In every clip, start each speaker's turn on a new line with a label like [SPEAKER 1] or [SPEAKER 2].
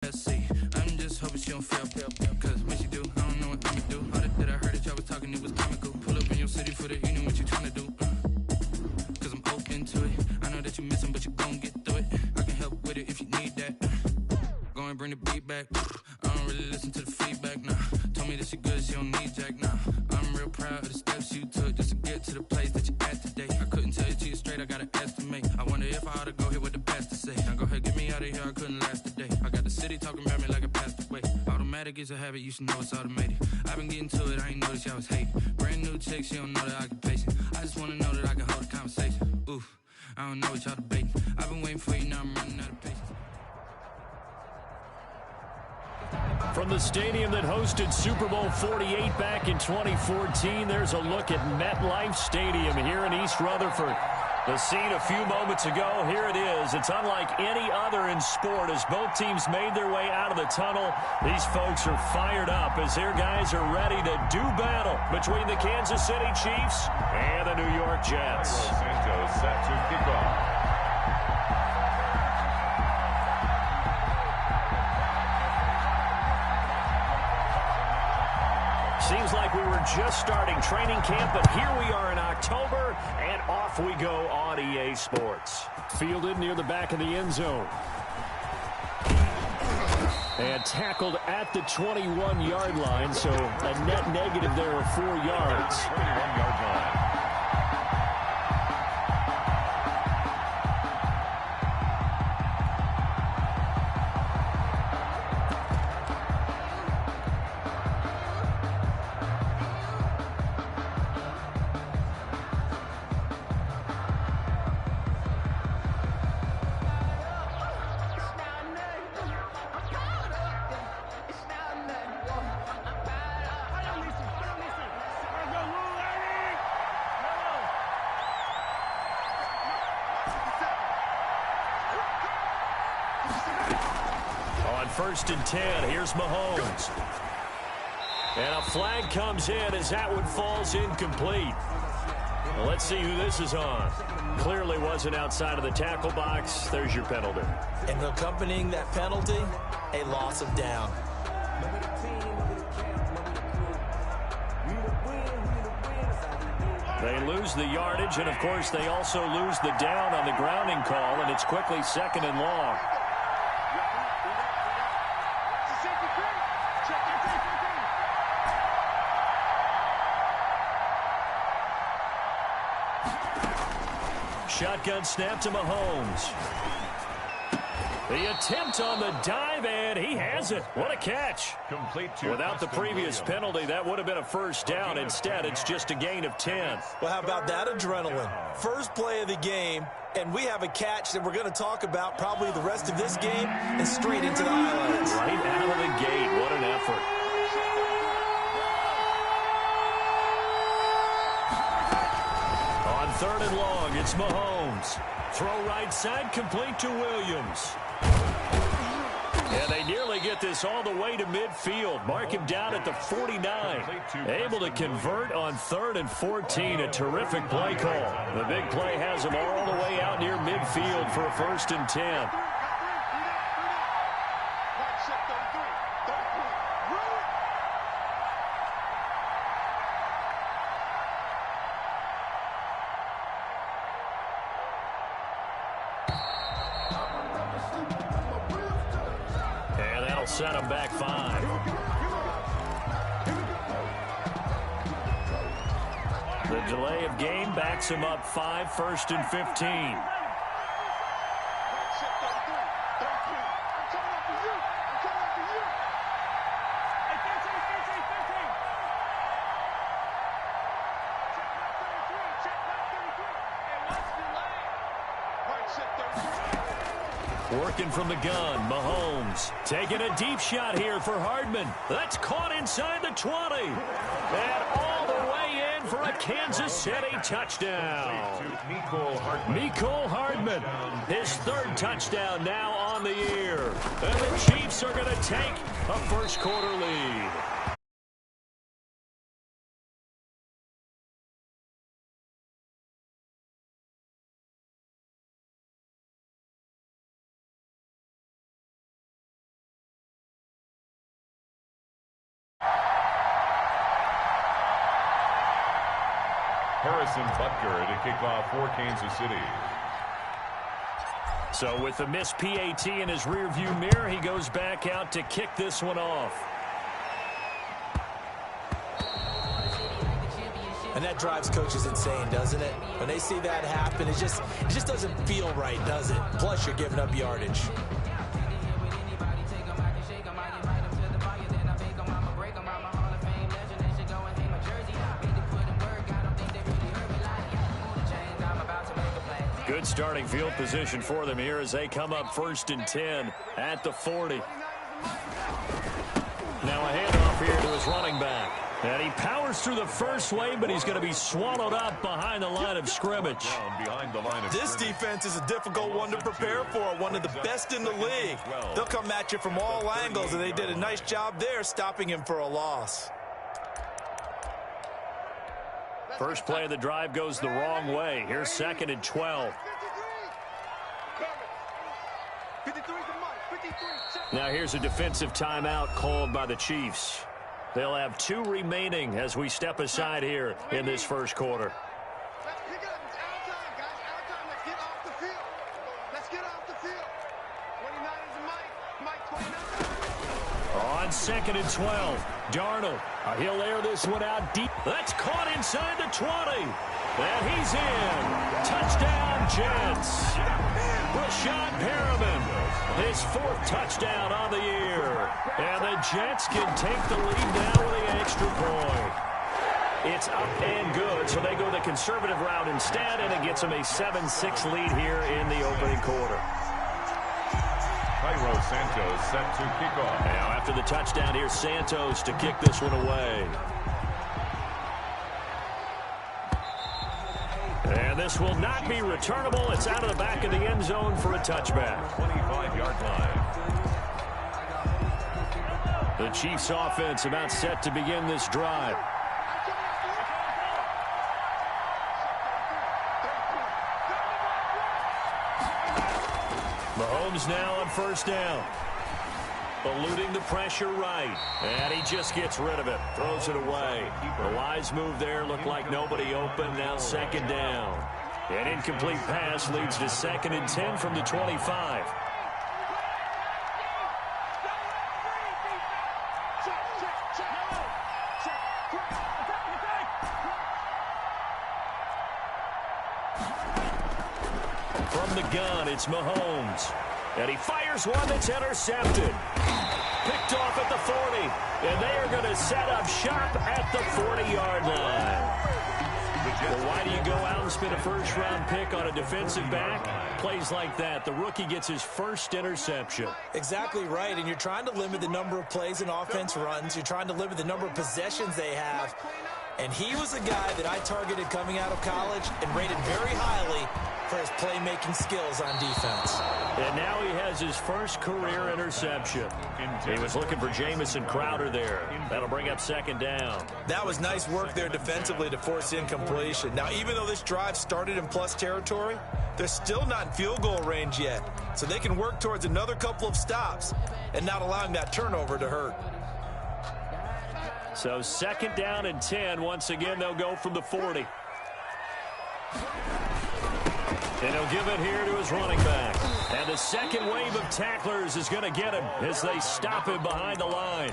[SPEAKER 1] See, I'm just hoping she don't fail, cause when she do, I don't know what I'ma do. All that I heard that y'all was talking, it was comical. Pull up in your city for the evening, what you tryna do? Cause I'm open to it. I know that you missing, but you gon' get through it. I can help with it if you need that. Go and bring the beat back. I don't really listen to the feedback, nah. Told me that she good, she don't need Jack, nah. I'm real proud of the steps you took just to get to the place that you at today. I couldn't tell you to you straight, I gotta estimate. I wonder if I ought to go here with the best to say. Now go ahead, get me out of here, I couldn't last a day. I got the city talking about me like I passed away. Automatic is a habit, you should know it's automated. I've been getting to it, I ain't noticed y'all was hating. Brand new chick, she don't know the occupation. I just wanna know that I can hold a conversation. Oof, I don't know what y'all debating. I've been waiting for you, now I'm running out of patience.
[SPEAKER 2] From the stadium that hosted Super Bowl 48 back in 2014, there's a look at MetLife Stadium here in East Rutherford. The scene a few moments ago, here it is. It's unlike any other in sport as both teams made their way out of the tunnel. These folks are fired up as their guys are ready to do battle between the Kansas City Chiefs and the New York Jets.
[SPEAKER 3] Santos set to kick off.
[SPEAKER 2] Seems like we were just starting training camp, but here we are in October, and off we go on EA Sports. Fielded near the back of the end zone. And tackled at the 21-yard line, so a net negative there of 4 yards.
[SPEAKER 3] 21-yard line.
[SPEAKER 2] First and 10, here's Mahomes. And a flag comes in as that one falls incomplete. Well, let's see who this is on. Clearly wasn't outside of the tackle box. There's your penalty.
[SPEAKER 4] And accompanying that penalty, a loss of down.
[SPEAKER 2] They lose the yardage, and of course they also lose the down on the grounding call, and it's quickly second and long. Shotgun snap to Mahomes. The attempt on the dive, and he has it. What a catch. Without the previous penalty, that would have been a first down. Instead, it's just a gain of 10.
[SPEAKER 4] Well, how about that adrenaline? First play of the game, and we have a catch that we're going to talk about probably the rest of this game and straight into the highlights.
[SPEAKER 2] Right out of the gate. What an effort. On third and long, it's Mahomes. Throw right side, complete to Williams. And they nearly get this all the way to midfield. Mark him down at the 49. Able to convert on 3rd and 14. A terrific play call. The big play has him all the way out near midfield for a 1st and 10. Set him back 5. The delay of game backs him up 5, 1st and 15. Working from the gun, Mahomes taking a deep shot here for Hardman. That's caught inside the 20. And all the way in for a Kansas City touchdown. Mecole Hardman, his 3rd touchdown now on the year. And the Chiefs are going to take a first-quarter lead.
[SPEAKER 3] Harrison Butker to kick off for Kansas City.
[SPEAKER 2] So with the missed PAT in his rearview mirror, he goes back out to kick this one off.
[SPEAKER 4] And that drives coaches insane, doesn't it? When they see that happen, it just doesn't feel right, does it? Plus, you're giving up yardage.
[SPEAKER 2] Good starting field position for them here as they come up 1st and 10 at the 40. Now a handoff here to his running back. And he powers through the first wave, but he's going to be swallowed up behind the line of scrimmage.
[SPEAKER 4] This defense is a difficult one to prepare for, one of the best in the league. They'll come at you from all angles, and they did a nice job there stopping him for a loss.
[SPEAKER 2] First play of the drive goes the wrong way. Here's 2nd and 12. Now here's a defensive timeout called by the Chiefs. They'll have 2 remaining as we step aside here in this first quarter. On 2nd and 12, Darnold. He'll air this one out deep. That's caught inside the 20. And he's in. Touchdown, Jets. Breshad Perriman, his 4th touchdown on the year. And the Jets can take the lead now with the extra point. It's up and good, so they go the conservative route instead, and it gets them a 7-6 lead here in the opening quarter.
[SPEAKER 3] Cairo Santos set to kick off.
[SPEAKER 2] Now after the touchdown, here's Santos to kick this one away. And this will not be returnable. It's out of the back of the end zone for a touchback.
[SPEAKER 3] 25-yard line.
[SPEAKER 2] The Chiefs offense about set to begin this drive. Mahomes now on 1st down. Eluding the pressure right. And he just gets rid of it. Throws it away. The wise move there. Looked like nobody open. Now 2nd down. An incomplete pass leads to 2nd and 10 from the 25. From the gun, it's Mahomes. And he fires one that's intercepted. Picked off at the 40. And they are going to set up shop at the 40-yard line. Well, why do you go out and spend a first-round pick on a defensive back? Plays like that. The rookie gets his 1st interception.
[SPEAKER 4] Exactly right, and you're trying to limit the number of plays an offense runs. You're trying to limit the number of possessions they have. And he was a guy that I targeted coming out of college and rated very highly for his playmaking skills on defense.
[SPEAKER 2] And now he has his 1st career interception. He was looking for Jamison Crowder there. That'll bring up 2nd down.
[SPEAKER 4] That was nice work there defensively to force incompletion. Now, even though this drive started in plus territory, they're still not in field goal range yet. So they can work towards another couple of stops and not allowing that turnover to hurt.
[SPEAKER 2] So 2nd down and 10. Once again, they'll go from the 40. And he'll give it here to his running back. And the 2nd wave of tacklers is going to get him as they stop him behind the line.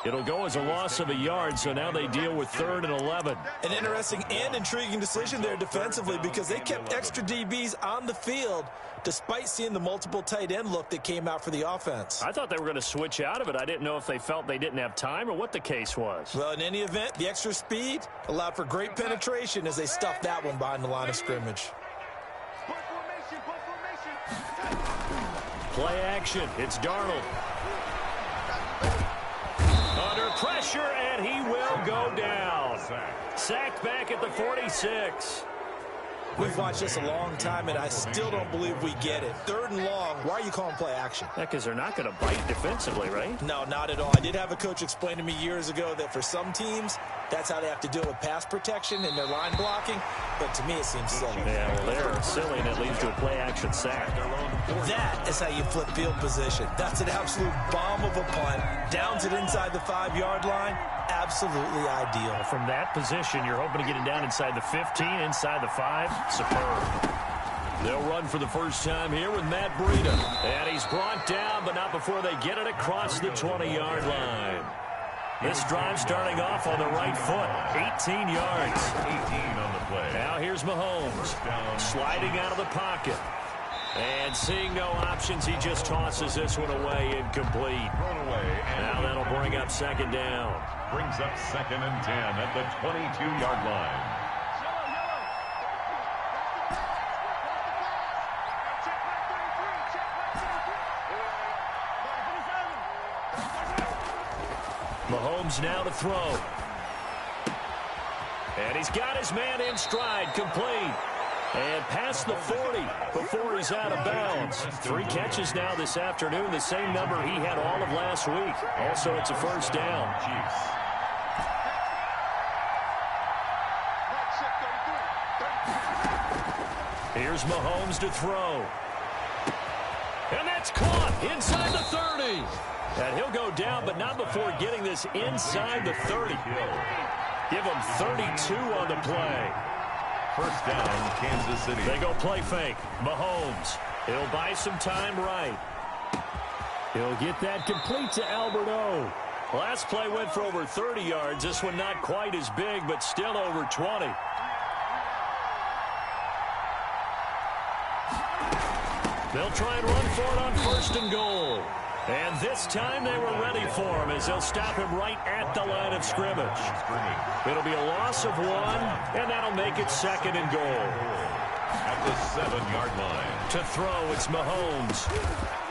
[SPEAKER 2] It'll go as a loss of a yard, so now they deal with 3rd and 11.
[SPEAKER 4] An interesting and intriguing decision there defensively because they kept extra DBs on the field despite seeing the multiple tight end look that came out for the offense.
[SPEAKER 2] I thought they were going to switch out of it. I didn't know if they felt they didn't have time or what the case was.
[SPEAKER 4] Well, in any event, the extra speed allowed for great penetration as they stuffed that one behind the line of scrimmage.
[SPEAKER 2] Play action. It's Darnold. Under pressure, and he will go down. Sacked back at the 46.
[SPEAKER 4] We've watched this a long time, and I still don't believe we get it. 3rd and long, why are you calling play action?
[SPEAKER 2] Yeah, because they're not going to bite defensively, right?
[SPEAKER 4] No, not at all. I did have a coach explain to me years ago that for some teams, that's how they have to deal with pass protection and their line blocking. But to me, it seems silly.
[SPEAKER 2] Yeah, well, they're silly, and it leads to a play-action sack.
[SPEAKER 4] That is how you flip field position. That's an absolute bomb of a punt. downs it inside the 5-yard line, absolutely ideal.
[SPEAKER 2] From that position, you're hoping to get it down inside the 15, inside the 5. Superb. They'll run for the first time here with Matt Breida. And he's brought down, but not before they get it across the 20-yard line. This drive starting off on the right foot. 18 yards.
[SPEAKER 3] 18 on the play.
[SPEAKER 2] Now here's Mahomes. Sliding out of the pocket. And seeing no options, he just tosses this one away, incomplete.
[SPEAKER 3] Thrown away.
[SPEAKER 2] Now that'll bring up second down.
[SPEAKER 3] Brings up 2nd and 10 at the 22-yard line.
[SPEAKER 2] Mahomes now to throw. And he's got his man in stride, complete. And past the 40 before he's out of bounds. 3 catches now this afternoon, the same number he had all of last week. Also, it's a first down.
[SPEAKER 3] Chiefs.
[SPEAKER 2] Here's Mahomes to throw. And that's caught inside the 30. And he'll go down, but not before getting this inside the 30. Give him 32 on the play.
[SPEAKER 3] First down, Kansas City.
[SPEAKER 2] They go play fake. Mahomes. He'll buy some time right. He'll get that complete to Albert O. Last play went for over 30 yards. This one not quite as big, but still over 20. They'll try and run for it on 1st and goal. And this time they were ready for him as they'll stop him right at the line of scrimmage. It'll be a loss of 1, and that'll make it 2nd and goal.
[SPEAKER 3] At the 7-yard line.
[SPEAKER 2] To throw, it's Mahomes.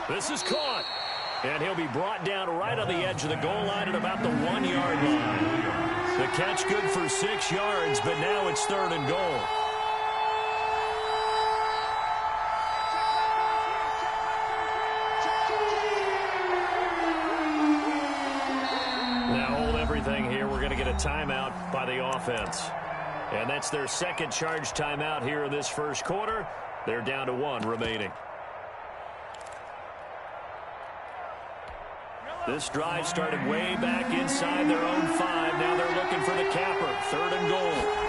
[SPEAKER 2] This is caught. And he'll be brought down right on the edge of the goal line at about the 1-yard line. The catch good for 6 yards, but now it's 3rd and goal. Here, we're going to get a timeout by the offense. And that's their second charge timeout here in this first quarter. They're down to 1 remaining. This drive started way back inside their own 5. Now they're looking for the capper. 3rd and goal.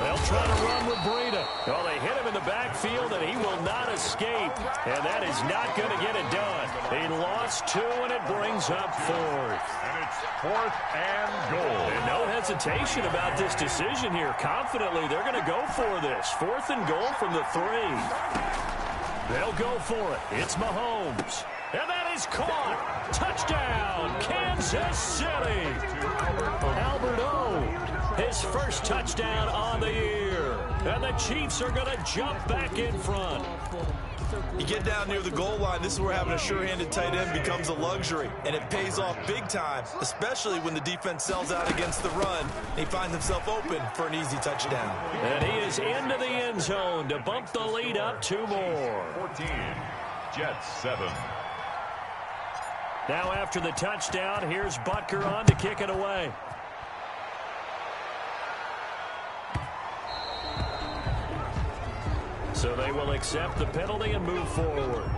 [SPEAKER 2] They'll try to run with Breida. Well, they hit him in the backfield, and he will not escape. And that is not going to get it done. He lost 2, and it brings up 4th.
[SPEAKER 3] And it's 4th and goal.
[SPEAKER 2] And no hesitation about this decision here. Confidently, they're going to go for this. 4th and goal from the 3. They'll go for it. It's Mahomes. And that is caught. Touchdown, Kansas City. Albert O. His first touchdown on the year. And the Chiefs are going to jump back in front.
[SPEAKER 4] You get down near the goal line, this is where having a sure-handed tight end becomes a luxury. And it pays off big time, especially when the defense sells out against the run. And he finds himself open for an easy touchdown.
[SPEAKER 2] And he is into the end zone to bump the lead up 2 more.
[SPEAKER 3] 14, Jets 7.
[SPEAKER 2] Now after the touchdown, here's Butker on to kick it away. So they will accept the penalty and move forward.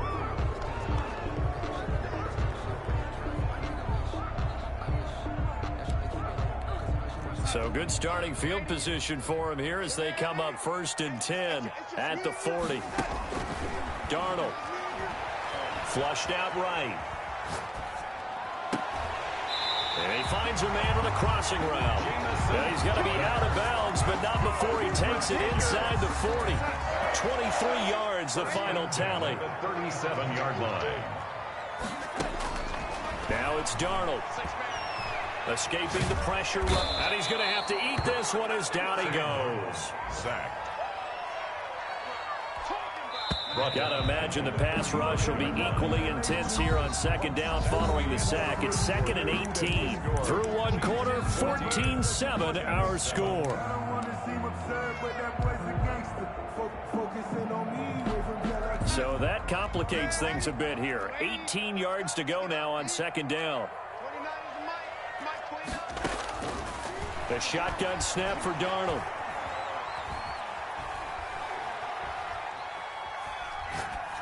[SPEAKER 2] So good starting field position for him here as they come up 1st and 10 at the 40. Darnold. Flushed out right. And he finds a man on a crossing route. Now he's got to be out of bounds, but not before he takes it inside the 40. 23 yards, the final tally.
[SPEAKER 3] The 37-yard line.
[SPEAKER 2] Now it's Darnold. Escaping the pressure. And he's going to have to eat this one as down he goes.
[SPEAKER 3] Sacked.
[SPEAKER 2] Got to imagine the pass rush will be equally intense here on 2nd down following the sack. It's 2nd and 18. Through 1 quarter, 14-7 our score. So that complicates things a bit here. 18 yards to go now on 2nd down. The shotgun snap for Darnold.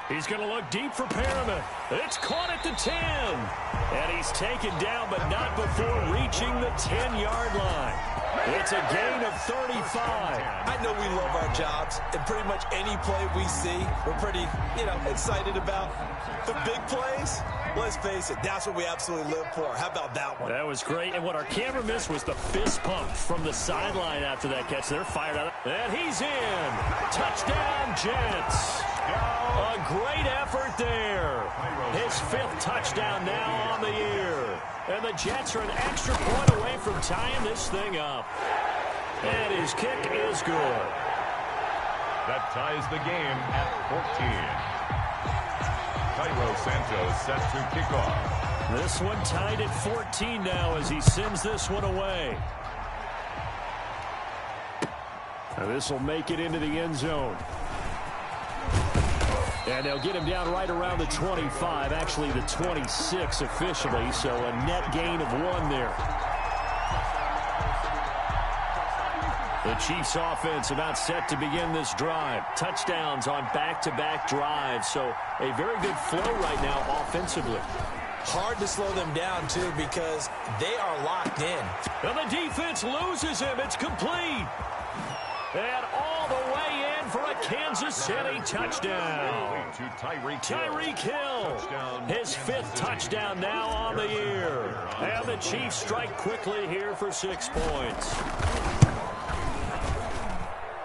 [SPEAKER 2] He's going to look deep for Perriman. It's caught at the 10. And he's taken down, but not before reaching the 10-yard line. It's a gain of 35.
[SPEAKER 4] I know we love our jobs, and pretty much any play we see, we're pretty, excited about. The big plays, let's face it, that's what we absolutely live for. How about that one?
[SPEAKER 2] That was great, and what our camera missed was the fist pump from the sideline after that catch. They're fired out. And he's in. Touchdown, Jets. A great effort there. His 5th touchdown now on the year. And the Jets are an extra point away from tying this thing up. And his kick is good.
[SPEAKER 3] That ties the game at 14. Cairo Santos set to kick off.
[SPEAKER 2] This one tied at 14 now as he sends this one away. Now this will make it into the end zone. And they'll get him down right around the 25, actually the 26 officially, so a net gain of 1 there. The Chiefs offense about set to begin this drive. Touchdowns on back-to-back drives, so a very good flow right now offensively.
[SPEAKER 4] Hard to slow them down, too, because they are locked in.
[SPEAKER 2] And the defense loses him. It's complete. And all the way in for a Kansas City touchdown. Tyreek Hill. His 5th touchdown now on the year. And the Chiefs strike quickly here for 6 points.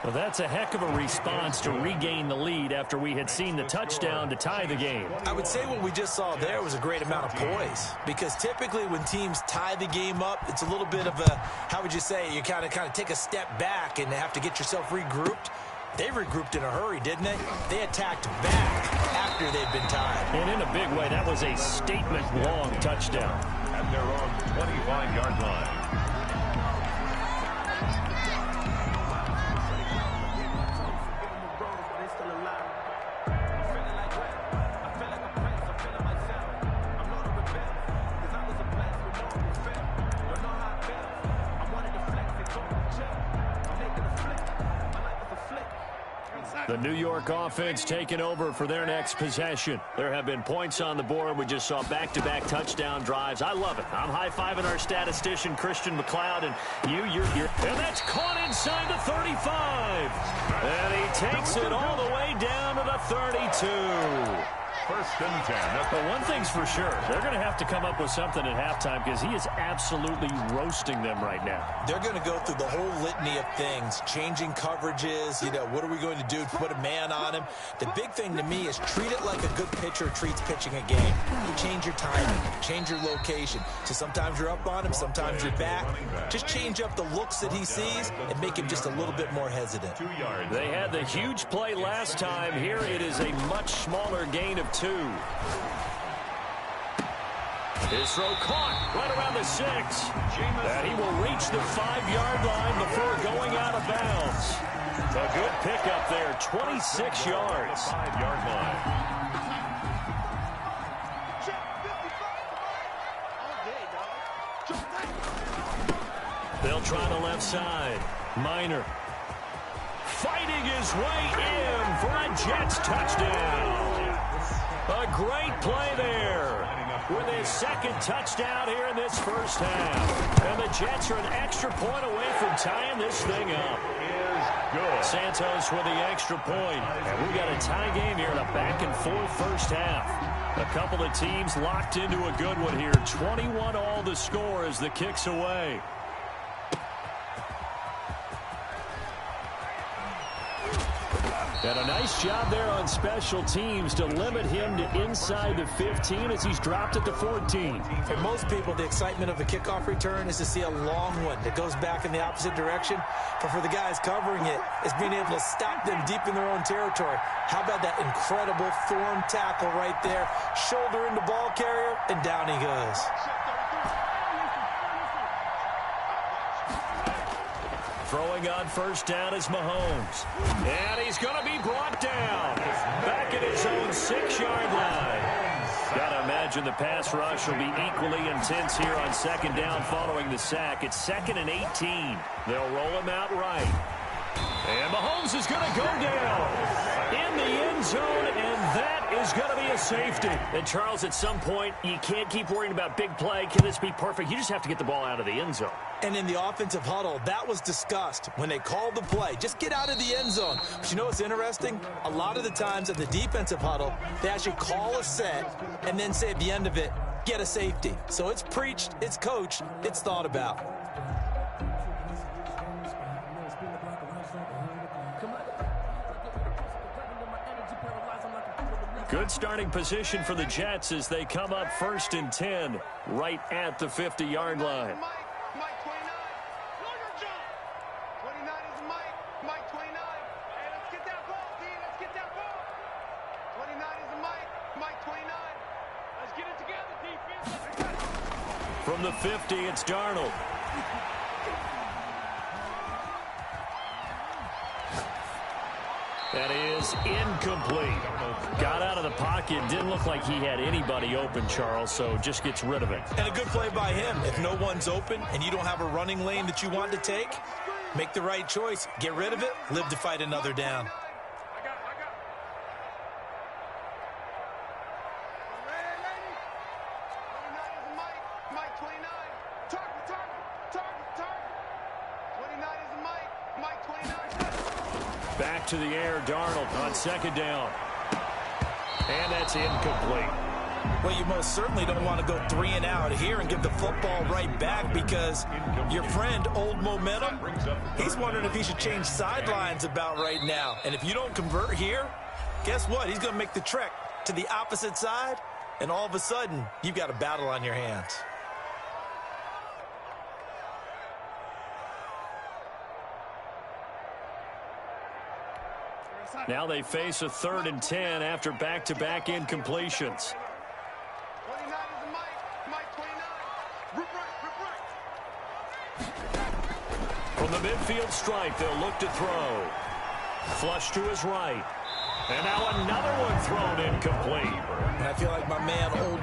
[SPEAKER 2] Well, that's a heck of a response to regain the lead after we had seen the touchdown to tie the game.
[SPEAKER 4] I would say what we just saw there was a great amount of poise, because typically when teams tie the game up, it's a little bit of a, how would you say, you kind of take a step back and have to get yourself regrouped. They regrouped in a hurry, didn't they? They attacked back after they'd been tied.
[SPEAKER 2] And in a big way, that was a statement-long touchdown.
[SPEAKER 3] At their own 25-yard line.
[SPEAKER 2] The New York offense taking over for their next possession. There have been points on the board. We just saw back-to-back touchdown drives. I love it. I'm high-fiving our statistician, Christian McLeod, and you're and that's caught inside the 35. And he takes it all the way down to the 32.
[SPEAKER 3] First and 10.
[SPEAKER 2] But one thing's for sure, they're going to have to come up with something at halftime because he is absolutely roasting them right now.
[SPEAKER 4] They're going to go through the whole litany of things, changing coverages, what are we going to do to put a man on him? The big thing to me is treat it like a good pitcher treats pitching a game. Change your timing, change your location. So sometimes you're up on him, sometimes you're back. Just change up the looks that he sees and make him just a little bit more hesitant.
[SPEAKER 2] They had the huge play last time. Here it is a much smaller gain of 2. His throw caught right around the 6. And he will reach the 5-yard line before going out of bounds. A good pickup there, 26 yards.
[SPEAKER 3] 5-yard line.
[SPEAKER 2] They'll try the left side. Minor fighting his way in for a Jets touchdown. A great play there with his 2nd touchdown here in this first half. And the Jets are an extra point away from tying this thing up.
[SPEAKER 3] Good.
[SPEAKER 2] Santos with the extra point. And we got a tie game here in a back-and-forth first half. A couple of teams locked into a good one here. 21 all the score as the kick's away. And a nice job there on special teams to limit him to inside the 15 as he's dropped at the 14.
[SPEAKER 4] For most people, the excitement of a kickoff return is to see a long one that goes back in the opposite direction. But for the guys covering it, it's being able to stop them deep in their own territory. How about that incredible form tackle right there? Shoulder into ball carrier, and down he goes.
[SPEAKER 2] Throwing on first down is Mahomes. And he's going to be brought down. Back at his own 6-yard line. Got to imagine the pass rush will be equally intense here on 2nd down following the sack. It's 2nd and 18. They'll roll him out right. And Mahomes is going to go down. in the end zone, and that is going to be a safety. And, Charles, at some point, you can't keep worrying about big play. Can this be perfect? You just have to get the ball out of the end zone.
[SPEAKER 4] And in the offensive huddle, that was discussed when they called the play. Just get out of the end zone. But you know what's interesting? A lot of the times in the defensive huddle, they actually call a set and then say at the end of it, get a safety. So it's preached, it's coached, it's thought about.
[SPEAKER 2] Good starting position for the Jets as they come up 1st and 10 right at the 50-yard line.
[SPEAKER 5] Mike 29. Longer jump. 29 is Mike. Mike 29. Hey, let's get that ball, D. Let's get that ball. 29 is Mike. Mike 29. Let's get it together, defense.
[SPEAKER 2] From the 50, it's Darnold. That is incomplete. Got out of the pocket. Didn't look like he had anybody open, Charles, so just gets rid of it.
[SPEAKER 4] And a good play by him. If no one's open and you don't have a running lane that you want to take, make the right choice. Get rid of it. Live to fight another down.
[SPEAKER 2] Back to the air, Darnold on 2nd down. And that's incomplete.
[SPEAKER 4] Well, you most certainly don't want to go 3 and out here and give the football right back because your friend, Old Momentum, he's wondering if he should change sidelines about right now. And if you don't convert here, guess what? He's going to make the trek to the opposite side, and all of a sudden, you've got a battle on your hands.
[SPEAKER 2] Now they face a 3rd and 10 after back-to-back incompletions.
[SPEAKER 5] 29 is Mike 29.
[SPEAKER 2] From the midfield stripe, they'll look to throw. Flush to his right. And now another one thrown incomplete.
[SPEAKER 4] And I feel like my man, Old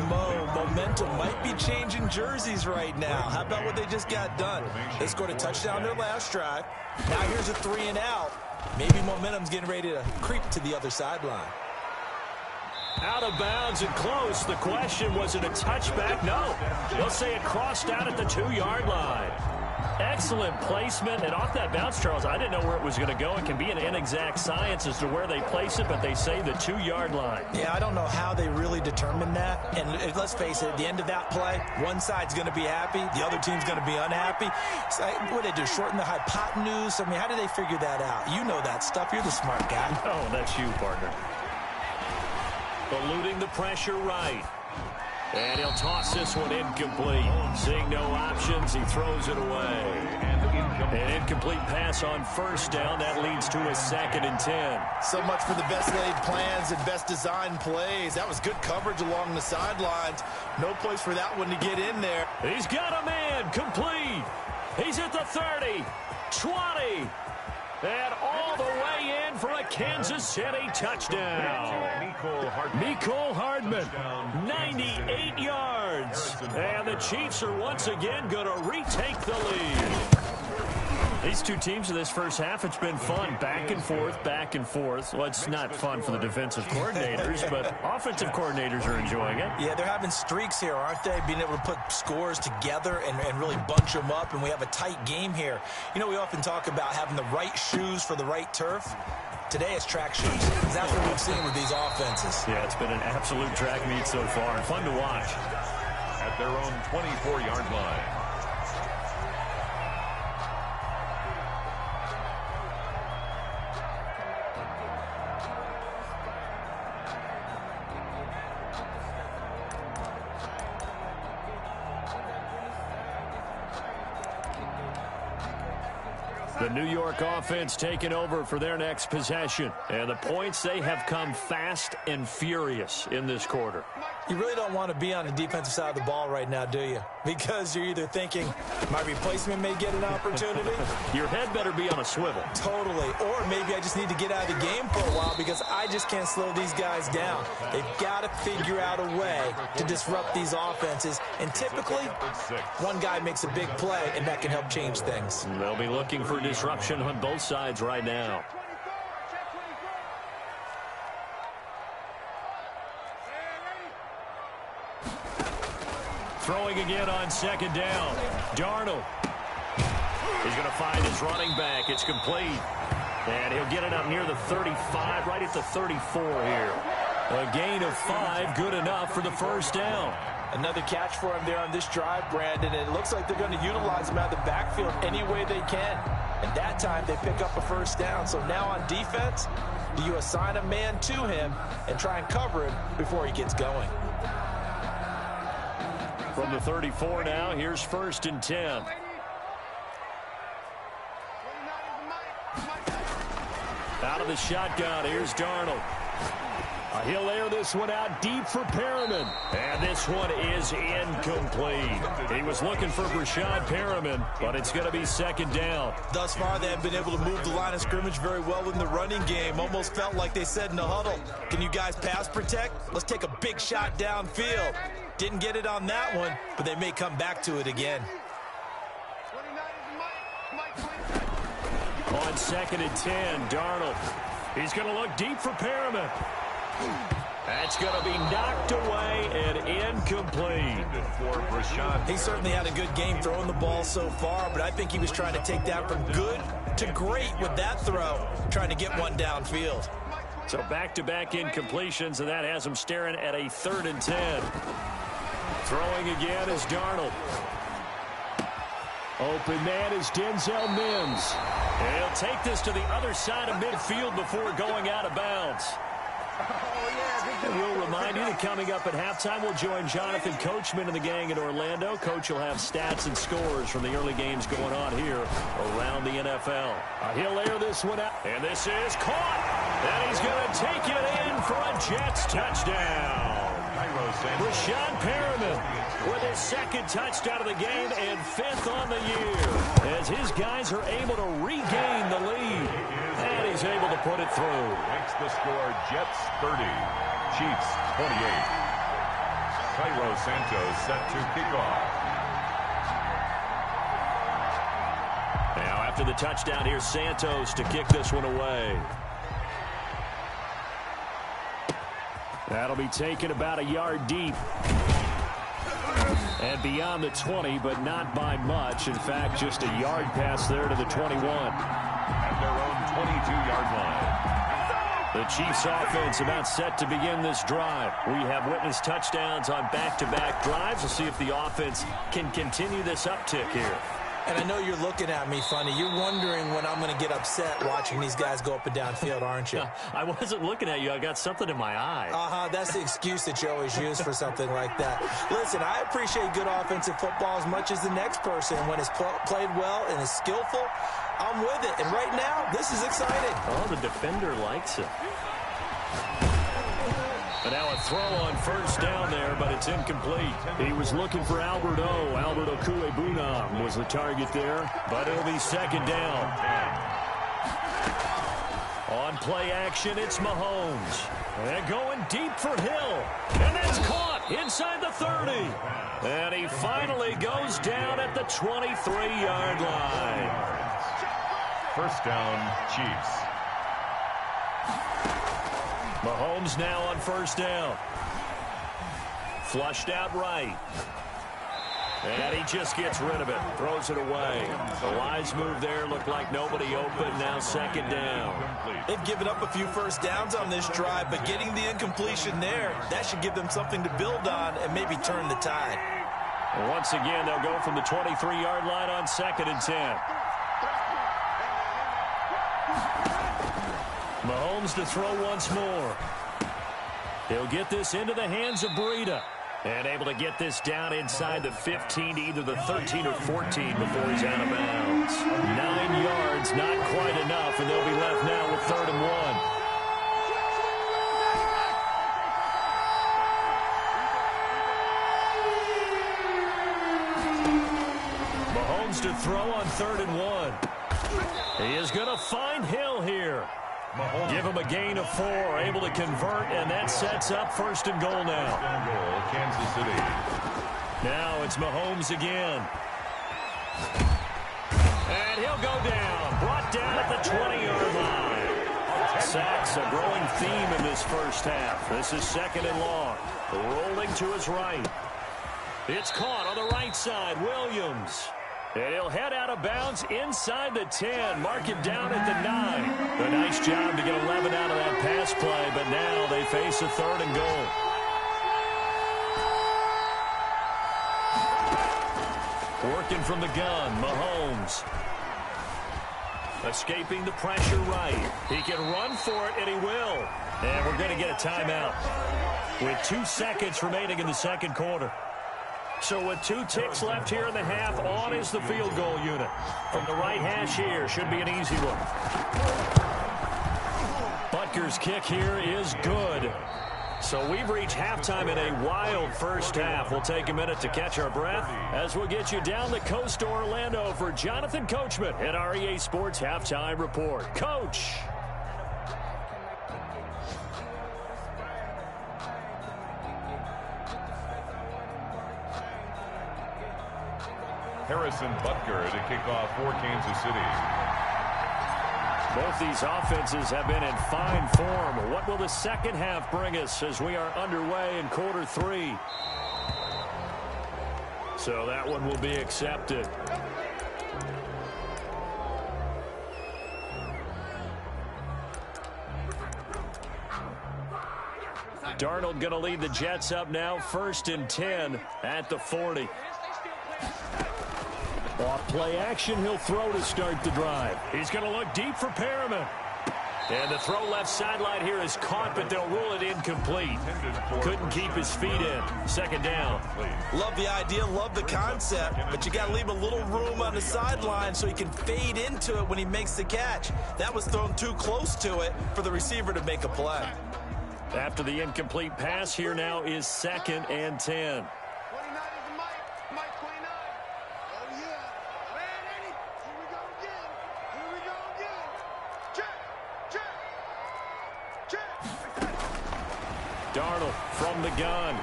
[SPEAKER 4] Momentum, might be changing jerseys right now. How about what they just got done? They scored a touchdown their last drive. Now here's a 3 and out. Maybe Momentum's getting ready to creep to the other sideline.
[SPEAKER 2] Out of bounds and close. The question, was it a touchback? No. They'll say it crossed out at the 2-yard line. Excellent placement. And off that bounce, Charles, I didn't know where it was going to go. It can be an inexact science as to where they place it, but they say the 2-yard line.
[SPEAKER 4] Yeah, I don't know how they really determined that. And let's face it, at the end of that play, one side's going to be happy, the other team's going to be unhappy. So, what did they do, shorten the hypotenuse? I mean, how did they figure that out? You know that stuff. You're the smart guy.
[SPEAKER 2] Oh, that's you, partner. Eluding the pressure right. And he'll toss this one incomplete. Seeing no options, he throws it away. An incomplete pass on 1st down. That leads to a 2nd and 10.
[SPEAKER 4] So much for the best laid plans and best designed plays. That was good coverage along the sidelines. No place for that one to get in there.
[SPEAKER 2] He's got a man complete. He's at the 30, 20. And all the way in for a Kansas City touchdown. Mecole Hardman, 98 yards. And the Chiefs are once again going to retake the lead. These two teams in this first half, it's been fun. Back and forth, back and forth. Well, it's not fun for the defensive coordinators, but offensive coordinators are enjoying it.
[SPEAKER 4] Yeah, they're having streaks here, aren't they? Being able to put scores together and really bunch them up, and we have a tight game here. You know, we often talk about having the right shoes for the right turf. Today it's track shoes. That's what we've seen with these offenses.
[SPEAKER 2] Yeah, it's been an absolute track meet so far. Fun to watch.
[SPEAKER 3] At their own 24-yard line.
[SPEAKER 2] The New York offense taking over for their next possession. And the points, they have come fast and furious in this quarter.
[SPEAKER 4] You really don't want to be on the defensive side of the ball right now, do you? Because you're either thinking, my replacement may get an opportunity.
[SPEAKER 2] Your head better be on a swivel.
[SPEAKER 4] Totally. Or maybe I just need to get out of the game for a while because I just can't slow these guys down. They've got to figure out a way to disrupt these offenses. And typically, one guy makes a big play, and that can help change things.
[SPEAKER 2] They'll be looking for disruption on both sides right now. Throwing again on second down. Darnold. He's going to find his running back. It's complete. And he'll get it up near the 35, right at the 34 here. A gain of 5, good enough for the first down.
[SPEAKER 4] Another catch for him there on this drive, Brandon. And it looks like they're going to utilize him out of the backfield any way they can. And that time they pick up a first down. So now on defense, do you assign a man to him and try and cover him before he gets going?
[SPEAKER 2] From the 34 now, here's 1st and 10. Out of the shotgun, here's Darnold. He'll air this one out deep for Perriman. And this one is incomplete. He was looking for Breshad Perriman, but it's going to be 2nd down.
[SPEAKER 4] Thus far, they have been able to move the line of scrimmage very well in the running game. Almost felt like they said in the huddle, can you guys pass protect? Let's take a big shot downfield. Didn't get it on that one, but they may come back to it again.
[SPEAKER 2] On 2nd and 10, Darnold. He's going to look deep for Perriman. That's going to be knocked away and incomplete.
[SPEAKER 4] He certainly had a good game throwing the ball so far, but I think he was trying to take that from good to great with that throw, trying to get one downfield.
[SPEAKER 2] So back-to-back incompletions, and that has him staring at a 3rd and 10. Throwing again is Darnold. Open man is Denzel Mims. And he'll take this to the other side of midfield before going out of bounds. And we'll remind you that coming up at halftime, we'll join Jonathan Coachman and the gang in Orlando. Coach will have stats and scores from the early games going on here around the NFL. He'll air this one out. And this is caught. And he's going to take it in for a Jets touchdown. Breshad Perriman with his 2nd touchdown of the game and 5th on the year as his guys are able to regain the lead. And he's able to put it through.
[SPEAKER 3] Makes the score Jets 30, Chiefs 28. Cairo Santos set to kick off.
[SPEAKER 2] Now after the touchdown, here's Santos to kick this one away. That'll be taken about a yard deep. And beyond the 20, but not by much. In fact, just a yard pass there to the 21.
[SPEAKER 3] At their own 22-yard line.
[SPEAKER 2] The Chiefs offense about set to begin this drive. We have witnessed touchdowns on back-to-back drives. We'll see if the offense can continue this uptick here.
[SPEAKER 4] And I know you're looking at me funny. You're wondering when I'm going to get upset watching these guys go up and down field, aren't you?
[SPEAKER 2] I wasn't looking at you. I got something in my eye.
[SPEAKER 4] That's the excuse that you always use for something like that. Listen, I appreciate good offensive football as much as the next person. When it's played well and is skillful, I'm with it. And right now, this is exciting.
[SPEAKER 2] Oh, the defender likes it. And now a throw on 1st down there, but it's incomplete. He was looking for Albert O. Albert Okuebunam was the target there, but it'll be 2nd down. On play action, it's Mahomes. And going deep for Hill. And that's caught inside the 30. And he finally goes down at the 23-yard line.
[SPEAKER 3] 1st down, Chiefs.
[SPEAKER 2] Mahomes now on 1st down. Flushed out right. And he just gets rid of it. Throws it away. The wise move there. Looked like nobody open. Now 2nd down.
[SPEAKER 4] They've given up a few first downs on this drive, but getting the incompletion there, that should give them something to build on and maybe turn the tide.
[SPEAKER 2] And once again, they'll go from the 23-yard line on 2nd and 10. Mahomes to throw once more. He'll get this into the hands of Breida. And able to get this down inside the 15 to either the 13 or 14 before he's out of bounds. 9 yards, not quite enough, and they'll be left now with 3rd and 1. Mahomes to throw on 3rd and 1. He is going to find Hill here. Give him a gain of 4, able to convert, and that sets up 1st and goal now.
[SPEAKER 3] Kansas City.
[SPEAKER 2] Now it's Mahomes again. And he'll go down. Brought down at the 20-yard line. Sacks, a growing theme in this first half. This is 2nd and long. Rolling to his right. It's caught on the right side. Williams. And he'll head out of bounds inside the 10. Mark him down at the 9. A nice job to get 11 out of that pass play, but now they face a 3rd and goal. Working from the gun, Mahomes. Escaping the pressure right. He can run for it, and he will. And we're going to get a timeout with 2 seconds remaining in the second quarter. So with 2 ticks left here in the half, on is the field goal unit. From the right hash here, should be an easy one. Butker's kick here is good. So we've reached halftime in a wild first half. We'll take a minute to catch our breath as we'll get you down the coast to Orlando for Jonathan Coachman at our EA Sports Halftime Report. Coach.
[SPEAKER 3] Harrison Butker to kick off for Kansas City.
[SPEAKER 2] Both these offenses have been in fine form. What will the second half bring us as we are underway in quarter 3? So that one will be accepted. Darnold going to lead the Jets up now, 1st and 10 at the 40. Off play action, he'll throw to start the drive. He's going to look deep for Perriman. And the throw left sideline here is caught, but they'll rule it incomplete. Couldn't keep his feet in. 2nd down.
[SPEAKER 4] Love the idea, love the concept, but you got to leave a little room on the sideline so he can fade into it when he makes the catch. That was thrown too close to it for the receiver to make a play.
[SPEAKER 2] After the incomplete pass, here now is 2nd and 10. Darnold from the gun.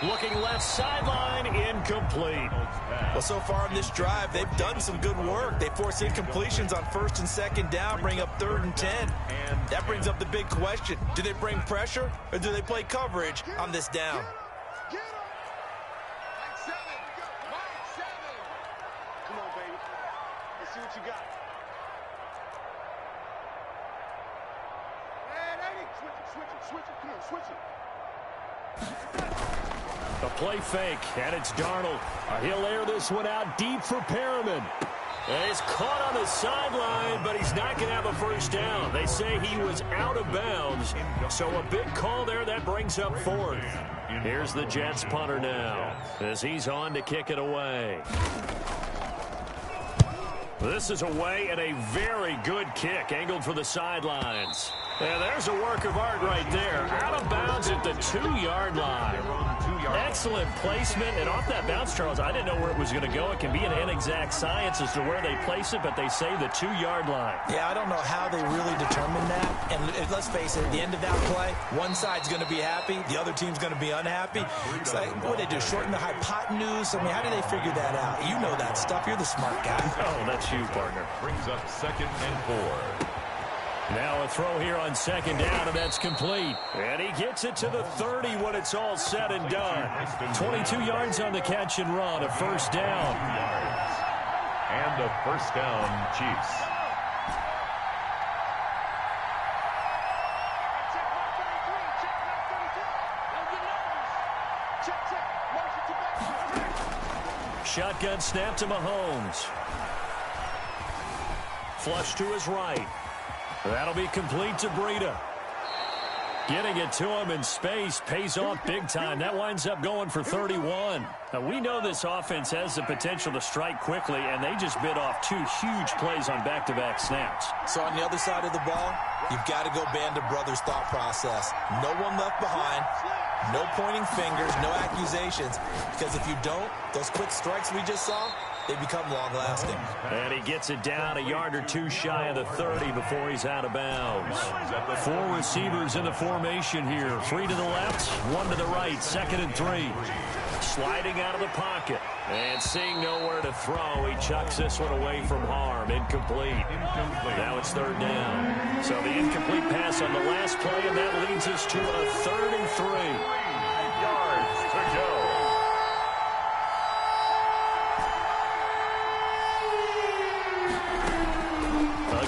[SPEAKER 2] Looking left sideline, incomplete.
[SPEAKER 4] Well, so far in this drive, they've done some good work. They force incompletions on 1st and 2nd down, bring up 3rd and 10. And that brings up the big question. Do they bring pressure or do they play coverage on this down?
[SPEAKER 5] Get him! Mike 7. Mike 7. Come on, baby. Let's see what you got. Switch it. Come on, switch it.
[SPEAKER 2] A play fake, and it's Darnold. He'll air this one out deep for Perriman. And he's caught on the sideline, but he's not going to have a 1st down. They say he was out of bounds, so a big call there that brings up 4th. Here's the Jets punter now as he's on to kick it away. This is away and a very good kick, angled for the sidelines. And there's a work of art right there. Out of bounds at the 2-yard line. Excellent placement. And off that bounce, Charles, I didn't know where it was going to go. It can be an inexact science as to where they place it, but they say the 2-yard line.
[SPEAKER 4] Yeah, I don't know how they really determine that. And let's face it, at the end of that play, one side's going to be happy, the other team's going to be unhappy. It's like, what do they do, shorten the hypotenuse? I mean, how do they figure that out? You know that stuff. You're the smart guy.
[SPEAKER 2] Oh, that's you, partner.
[SPEAKER 3] Brings up 2nd and 4.
[SPEAKER 2] Now a throw here on 2nd down, and that's complete. And he gets it to the 30 when it's all said and done. 22 yards on the catch and run, a 1st down.
[SPEAKER 3] And a 1st down, Chiefs.
[SPEAKER 2] Shotgun snap to Mahomes. Flush to his right. That'll be complete to Breida. Getting it to him in space pays off big time. That winds up going for 31. Now, we know this offense has the potential to strike quickly, and they just bit off 2 huge plays on back-to-back snaps.
[SPEAKER 4] So on the other side of the ball, you've got to go Band of Brothers thought process. No one left behind. No pointing fingers, no accusations. Because if you don't, those quick strikes we just saw, they become long-lasting.
[SPEAKER 2] And he gets it down a yard or 2 shy of the 30 before he's out of bounds. 4 receivers in the formation here. 3 to the left, 1 to the right. 2nd and 3. Sliding out of the pocket. And seeing nowhere to throw, he chucks this one away from harm. Incomplete. Now it's 3rd down. So the incomplete pass on the last play, and that leads us to a 3rd and 3.
[SPEAKER 3] 3 yards to go.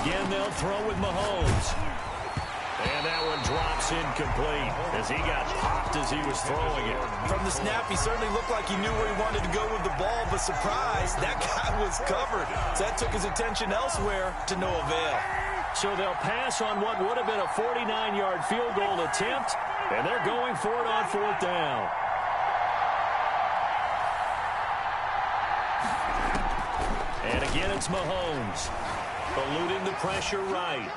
[SPEAKER 2] Again, they'll throw with Mahomes. And that one drops incomplete as he got popped as he was throwing it.
[SPEAKER 4] From the snap, he certainly looked like he knew where he wanted to go with the ball, but surprise, that guy was covered. So that took his attention elsewhere to no avail.
[SPEAKER 2] So they'll pass on what would have been a 49-yard field goal attempt, and they're going for it on 4th down. And again, it's Mahomes, eluding the pressure right.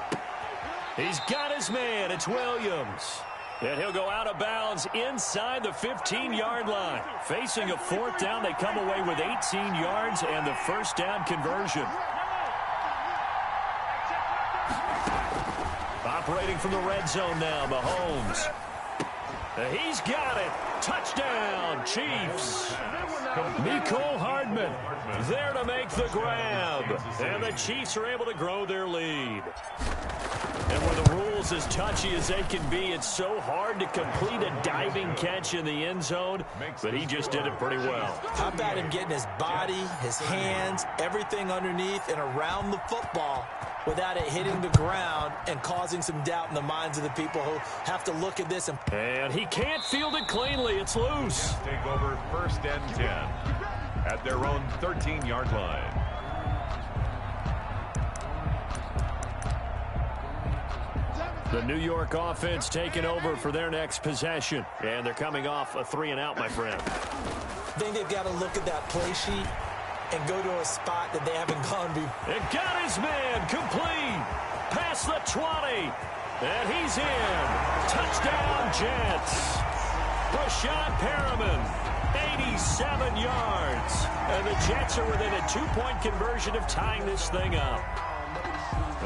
[SPEAKER 2] He's got his man. It's Williams. And he'll go out of bounds inside the 15-yard line. Facing a 4th down, they come away with 18 yards and the first down conversion. Operating from the red zone now, Mahomes. He's got it. Touchdown, Chiefs. Mecole Hardman there to make the grab. And the Chiefs are able to grow their lead. And when the rules as touchy as they can be, it's so hard to complete a diving catch in the end zone, but he just did it pretty well.
[SPEAKER 4] How about him getting his body, his hands, everything underneath and around the football without it hitting the ground and causing some doubt in the minds of the people who have to look at this.
[SPEAKER 2] And he can't field it cleanly. It's loose.
[SPEAKER 3] Take over 1st and 10 at their own 13-yard line.
[SPEAKER 2] The New York offense taking over for their next possession. And they're coming off a 3-and-out, my friend.
[SPEAKER 4] I think they've got to look at that play sheet and go to a spot that they haven't gone before.
[SPEAKER 2] It got his man complete. Past the 20. And he's in. Touchdown, Jets. Rashad Perriman, 87 yards. And the Jets are within a 2-point conversion of tying this thing up.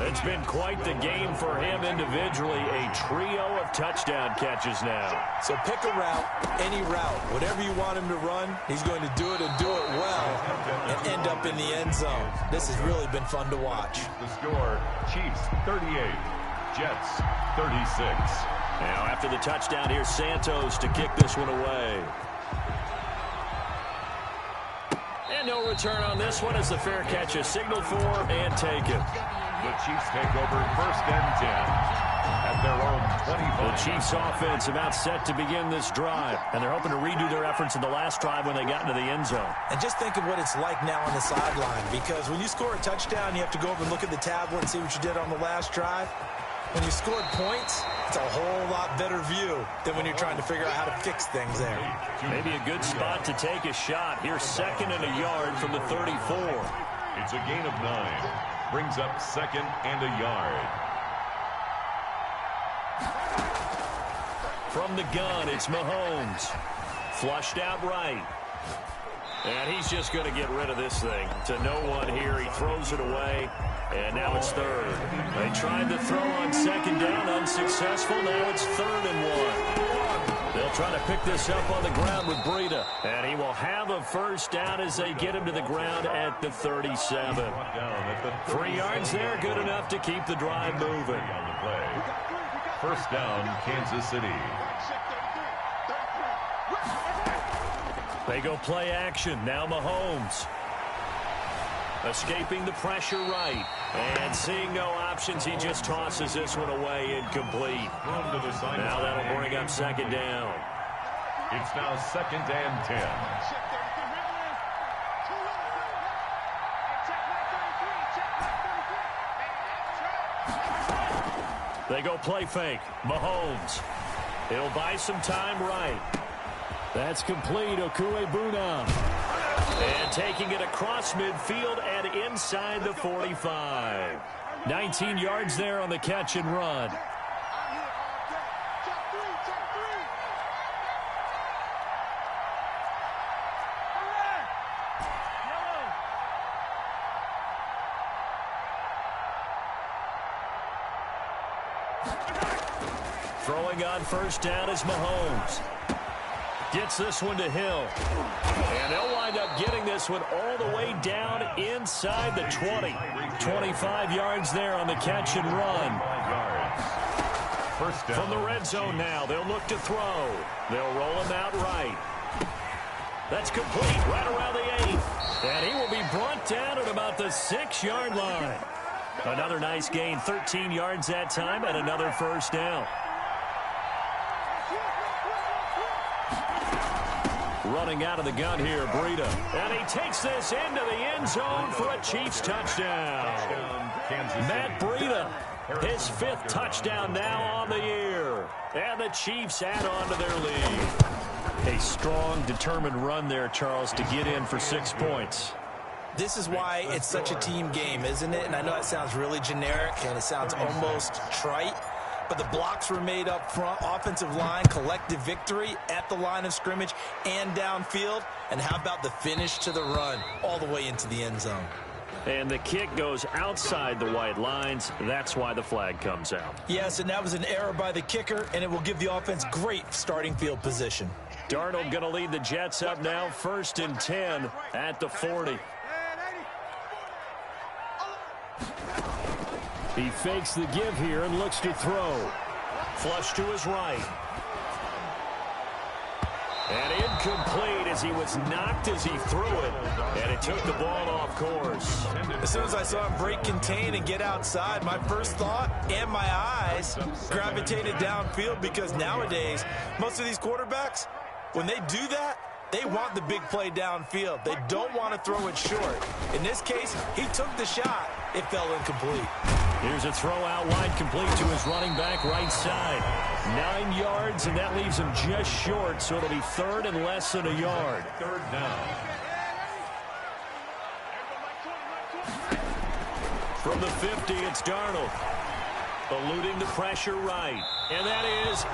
[SPEAKER 2] It's been quite the game for him individually. A trio of touchdown catches now.
[SPEAKER 4] So pick a route, any route. Whatever you want him to run, he's going to do it and do it well and end up in the end zone. This has really been fun to watch.
[SPEAKER 3] The score, Chiefs 38, Jets 36.
[SPEAKER 2] Now after the touchdown, here's Santos to kick this one away. And no return on this one as the fair catch is signaled for and taken.
[SPEAKER 3] The Chiefs take over 1st and 10 at their own 25.
[SPEAKER 2] The Chiefs offense about set to begin this drive, and they're hoping to redo their efforts in the last drive when they got into the end zone.
[SPEAKER 4] And just think of what it's like now on the sideline, because when you score a touchdown, you have to go over and look at the tablet and see what you did on the last drive. When you scored points, it's a whole lot better view than when you're trying to figure out how to fix things there.
[SPEAKER 2] Maybe a good spot to take a shot. Here's 2nd and a yard from the 34.
[SPEAKER 3] It's a gain of 9. Brings up 2nd and a yard.
[SPEAKER 2] From the gun, it's Mahomes. Flushed out right. And he's just going to get rid of this thing. To no one here. He throws it away. And now it's 3rd. They tried to throw on 2nd down. Unsuccessful. Now it's 3rd and 1. They'll try to pick this up on the ground with Breida. And he will have a first down as they get him to the ground at the 37. 3 yards there, good enough to keep the drive moving.
[SPEAKER 3] On the play. 1st down, Kansas City.
[SPEAKER 2] They go play action. Now Mahomes. Escaping the pressure right. And seeing no options, he just tosses this one away incomplete. Now that'll bring up 2nd down.
[SPEAKER 3] It's now 2nd and 10.
[SPEAKER 2] They go play fake. Mahomes. He'll buy some time right. That's complete. Okuegbunam. And taking it across midfield and inside the 45. 19 yards there on the catch and run. Throwing on 1st down is Mahomes. Gets this one to Hill. And they'll wind up getting this one all the way down inside the 20. 25 yards there on the catch and run.
[SPEAKER 3] First down.
[SPEAKER 2] From the red zone now, they'll look to throw. They'll roll him out right. That's complete right around the 8. And he will be brought down at about the 6-yard line. Another nice gain, 13 yards that time, and another first down. Running out of the gun here, Breida. And he takes this into the end zone for a Chiefs touchdown. Matt Breida, his 5th touchdown now on the year. And the Chiefs add on to their lead. A strong, determined run there, Charles, to get in for 6 points.
[SPEAKER 4] This is why it's such a team game, isn't it? And I know it sounds really generic and it sounds almost trite, but the blocks were made up front. Offensive line, collective victory at the line of scrimmage and downfield. And how about the finish to the run all the way into the end zone?
[SPEAKER 2] And the kick goes outside the white lines. That's why the flag comes out.
[SPEAKER 4] Yes, and that was an error by the kicker, and it will give the offense great starting field position.
[SPEAKER 2] Darnold going to lead the Jets up now, 1st and 10 at the 40. He fakes the give here and looks to throw. Flush to his right. And incomplete as he was knocked as he threw it. And it took the ball off course.
[SPEAKER 4] As soon as I saw him break contain and get outside, my first thought and my eyes gravitated downfield, because nowadays, most of these quarterbacks, when they do that, they want the big play downfield. They don't want to throw it short. In this case, he took the shot. It fell incomplete.
[SPEAKER 2] Here's a throw out wide, complete to his running back right side. 9 yards, and that leaves him just short, so it'll be 3rd and less than a yard.
[SPEAKER 3] 3rd down.
[SPEAKER 2] From the 50, it's Darnold. Eluding the pressure right. And that is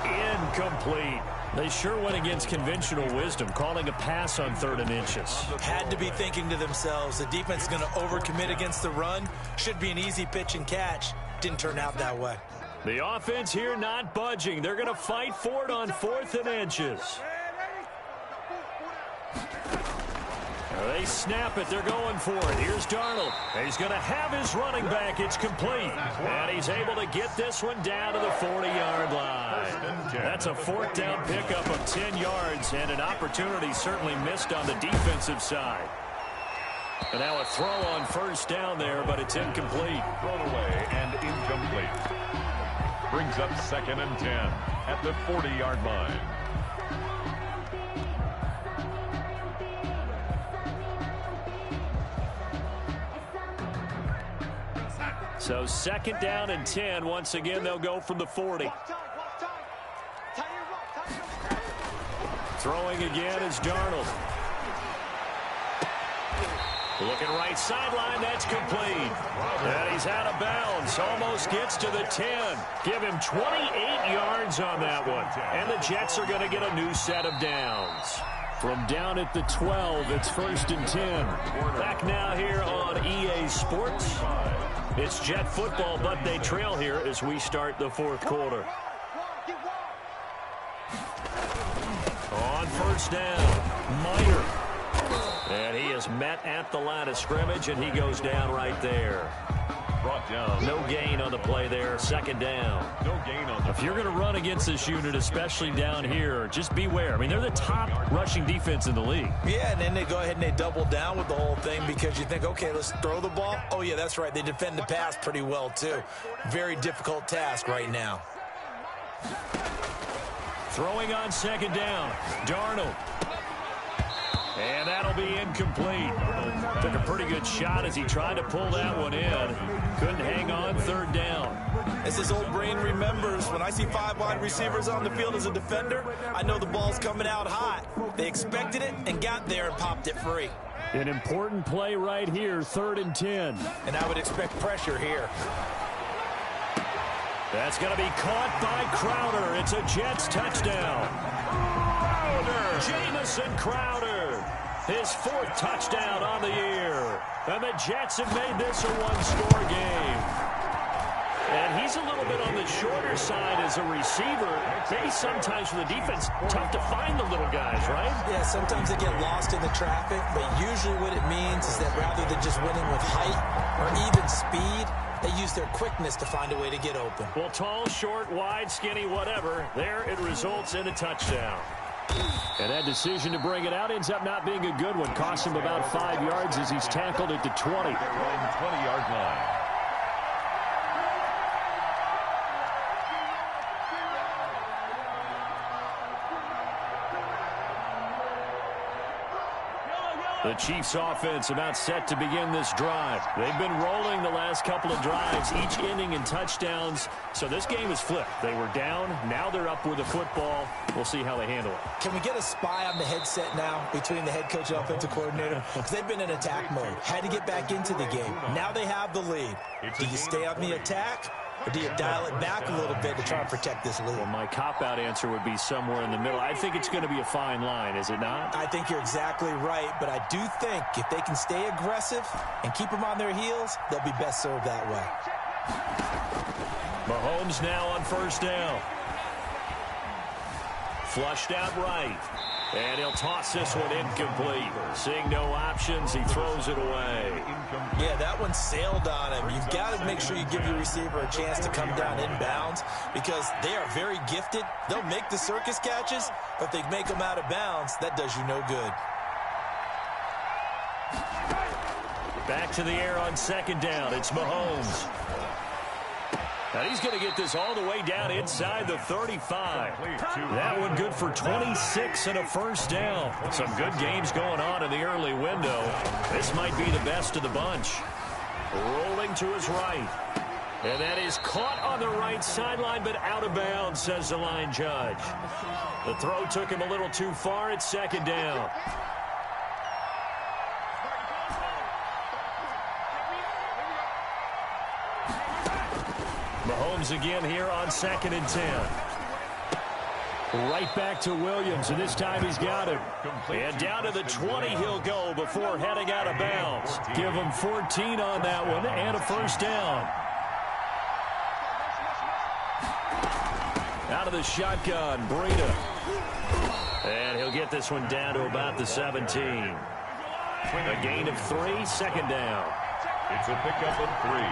[SPEAKER 2] incomplete. They sure went against conventional wisdom, calling a pass on 3rd and inches.
[SPEAKER 4] Had to be thinking to themselves, the defense is going to overcommit against the run. Should be an easy pitch and catch. Didn't turn out that way.
[SPEAKER 2] The offense here not budging. They're going to fight for it on 4th and inches. They snap it. They're going for it. Here's Darnold. He's going to have his running back. It's complete. And he's able to get this one down to the 40-yard line. That's a 4th down pickup of 10 yards, and an opportunity certainly missed on the defensive side. And now a throw on 1st down there, but it's incomplete.
[SPEAKER 3] Thrown away and incomplete. Brings up 2nd and 10 at the 40-yard line.
[SPEAKER 2] So 2nd down and 10. Once again, they'll go from the 40. Throwing again is Darnold. Looking right sideline, that's complete. And he's out of bounds, almost gets to the 10. Give him 28 yards on that one. And the Jets are going to get a new set of downs. From down at the 12, it's 1st and 10. Back now here on EA Sports. It's Jet football, but they trail here as we start the 4th quarter. On 1st down, Minor. And he is met at the line of scrimmage, and he goes down right there.
[SPEAKER 3] Brought down.
[SPEAKER 2] No gain on the play there. 2nd down.
[SPEAKER 3] No gain on the
[SPEAKER 2] If you're going to run against this unit, especially down here, just beware. I mean, they're the top rushing defense in the league.
[SPEAKER 4] Yeah, and then they go ahead and they double down with the whole thing because you think, okay, let's throw the ball. Oh, yeah, that's right. They defend the pass pretty well, too. Very difficult task right now.
[SPEAKER 2] Throwing on 2nd down. Darnold. And that'll be incomplete. Took a pretty good shot as he tried to pull that one in. Couldn't hang on. 3rd down.
[SPEAKER 4] As his old brain remembers, when I see 5 wide receivers on the field as a defender, I know the ball's coming out hot. They expected it and got there and popped it free.
[SPEAKER 2] An important play right here, 3rd and 10.
[SPEAKER 4] And I would expect pressure here.
[SPEAKER 2] That's going to be caught by Crowder. It's a Jets touchdown. Jamison Crowder, his 4th touchdown on the year. And the Jets have made this a 1-score game. And he's a little bit on the shorter side as a receiver. Maybe sometimes for the defense, tough to find the little guys, right?
[SPEAKER 4] Yeah, sometimes they get lost in the traffic, but usually what it means is that rather than just winning with height or even speed, they use their quickness to find a way to get open.
[SPEAKER 2] Well, tall, short, wide, skinny, whatever, there it results in a touchdown. And that decision to bring it out ends up not being a good one. Costs him about 5 yards as he's tackled at the 20.
[SPEAKER 3] 20-yard line.
[SPEAKER 2] The Chiefs offense about set to begin this drive. They've been rolling the last couple of drives, each inning in touchdowns. So this game is flipped. They were down. Now they're up with the football. We'll see how they handle it.
[SPEAKER 4] Can we get a spy on the headset now between the head coach and offensive coordinator? Because they've been in attack mode. Had to get back into the game. Now they have the lead. Do you stay on the attack? Or do you dial it back a little bit to try and protect this lead?
[SPEAKER 2] Well, my cop-out answer would be somewhere in the middle. I think it's going to be a fine line, is it not?
[SPEAKER 4] I think you're exactly right, but I do think if they can stay aggressive and keep them on their heels, they'll be best served that way.
[SPEAKER 2] Mahomes now on first down. Flushed out right. And he'll toss this one incomplete. Seeing no options, he throws it away.
[SPEAKER 4] Yeah, that one sailed on him. You've got to make sure you give your receiver a chance to come down inbounds because they are very gifted. They'll make the circus catches, but if they make them out of bounds, that does you no good.
[SPEAKER 2] Back to the air on second down. It's Mahomes. And he's going to get this all the way down inside the 35. That one good for 26 and a first down. Some good games going on in the early window. This might be the best of the bunch. Rolling to his right. And that is caught on the right sideline, but out of bounds, says the line judge. The throw took him a little too far. It's second down. Mahomes again here on second and 10. Right back to Williams, and this time he's got him. And down to the 20 he'll go before heading out of bounds. Give him 14 on that one and a first down. Out of the shotgun, Breida. And he'll get this one down to about the 17. A gain of 3, second down.
[SPEAKER 3] It's a pickup of 3.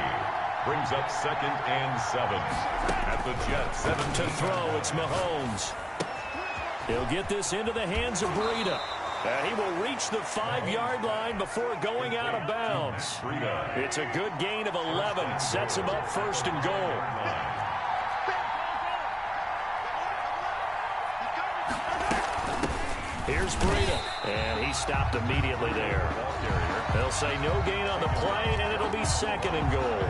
[SPEAKER 3] Brings up second and 7. At the Jets, 7
[SPEAKER 2] to throw. It's Mahomes. He'll get this into the hands of Breida. And he will reach the 5-yard line before going out of bounds. It's a good gain of 11. Sets him up first and goal. Here's Breida. And he stopped immediately there. They'll say no gain on the play, and it'll be second and goal.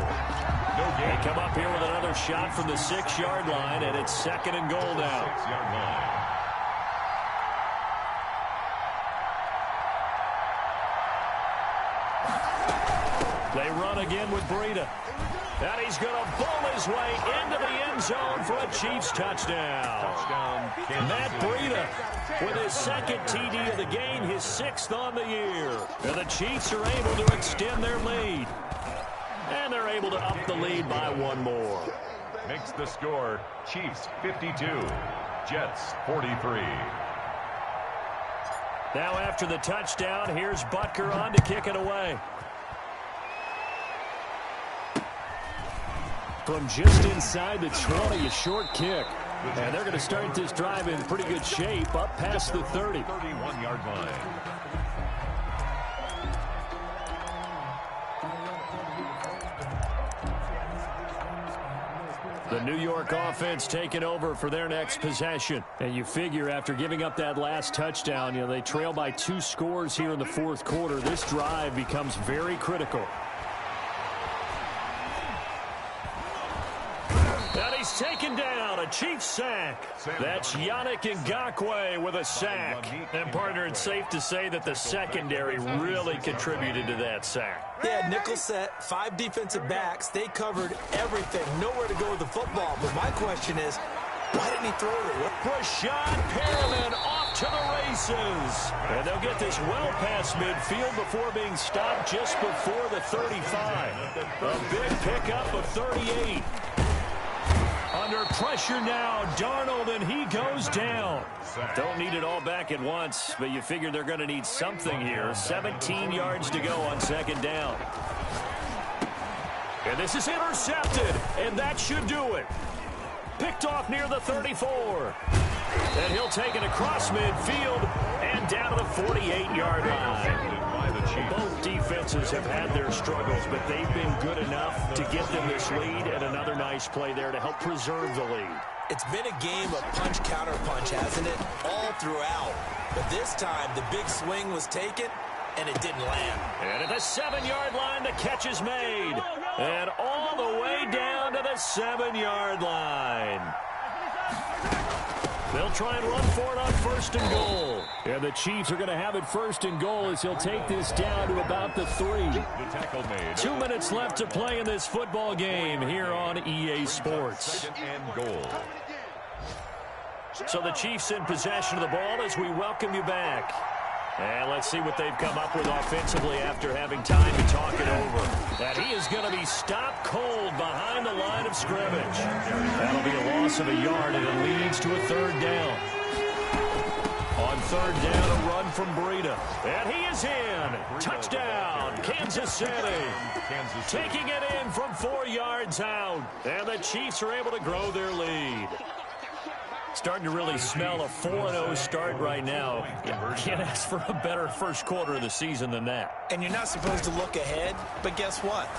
[SPEAKER 2] They come up here with another shot from the 6-yard line, and it's second and goal now.
[SPEAKER 3] 6-yard line.
[SPEAKER 2] They run again with Breida. And he's going to bowl his way into the end zone for a Chiefs touchdown. Matt Breida with his second TD of the game, his 6th on the year. And the Chiefs are able to extend their lead. And they're able to up the lead by one more.
[SPEAKER 3] Makes the score Chiefs 52, Jets 43.
[SPEAKER 2] Now after the touchdown, here's Butker on to kick it away. From just inside the 20, a short kick. And they're going to start this drive in pretty good shape, up past the 30.
[SPEAKER 3] 31-yard line.
[SPEAKER 2] The New York offense taking over for their next possession. And you figure after giving up that last touchdown, they trail by 2 scores here in the fourth quarter. This drive becomes very critical. And he's taken down, a Chiefs sack. That's Yannick Ngakoue with a sack. And, partner, it's safe to say that the secondary really contributed to that sack.
[SPEAKER 4] Yeah, nickel set, 5 defensive backs. They covered everything. Nowhere to go with the football. But my question is, why didn't he throw it?
[SPEAKER 2] Rashad Perriman off to the races. And they'll get this well past midfield before being stopped just before the 35. A big pickup of 38. Under pressure now, Darnold, and he goes down. Don't need it all back at once, but you figure they're going to need something here. 17 yards to go on second down. And this is intercepted, and that should do it. Picked off near the 34. And he'll take it across midfield and down to the 48-yard line. Both defenses have had their struggles, but they've been good enough to get them this lead, and another nice play there to help preserve the lead.
[SPEAKER 4] It's been a game of punch-counter-punch, hasn't it? All throughout. But this time, the big swing was taken, and it didn't land.
[SPEAKER 2] And at the 7-yard line, the catch is made. And all the way down to the 7-yard line. They'll try and run for it on 1st and goal. And the Chiefs are going to have it 1st and goal as he'll take this down to about the 3.
[SPEAKER 3] The tackle made.
[SPEAKER 2] 2 minutes left to play in this football game here on EA Sports.
[SPEAKER 3] 2nd and goal.
[SPEAKER 2] So the Chiefs in possession of the ball as we welcome you back. And let's see what they've come up with offensively after having time to talk it over. And he is going to be stopped cold behind the line of scrimmage. That'll be a loss of a yard, and it leads to a 3rd down. On 3rd down, a run from Breida. And he is in. Touchdown, Kansas City. Taking it in from 4 yards out. And the Chiefs are able to grow their lead. Starting to really smell a 4-0 start right now. You can't ask for a better first quarter of the season than that.
[SPEAKER 4] And you're not supposed to look ahead, but guess what?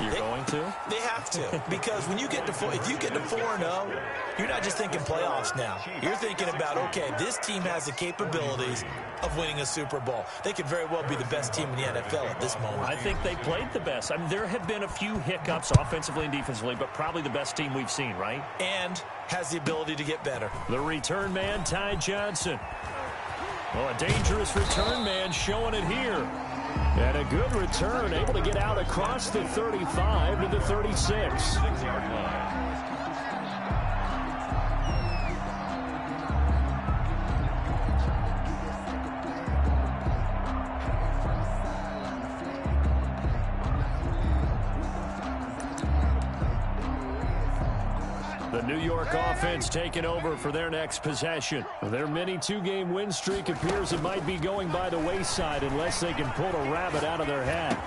[SPEAKER 2] You're going to?
[SPEAKER 4] They have to, because when you get to if you get to 4-0, you're not just thinking playoffs now. You're thinking about, okay, this team has the capabilities of winning a Super Bowl. They could very well be the best team in the NFL at this moment.
[SPEAKER 2] I think they played the best. I mean, there have been a few hiccups offensively and defensively, but probably the best team we've seen, right?
[SPEAKER 4] And has the ability to get better.
[SPEAKER 2] The return man, Ty Johnson. Well, a dangerous return man showing it here. And a good return, able to get out across the 35 to the 36.
[SPEAKER 3] 6-yard line.
[SPEAKER 2] The New York offense taking over for their next possession. Their mini 2-game win streak appears it might be going by the wayside unless they can pull a rabbit out of their hat.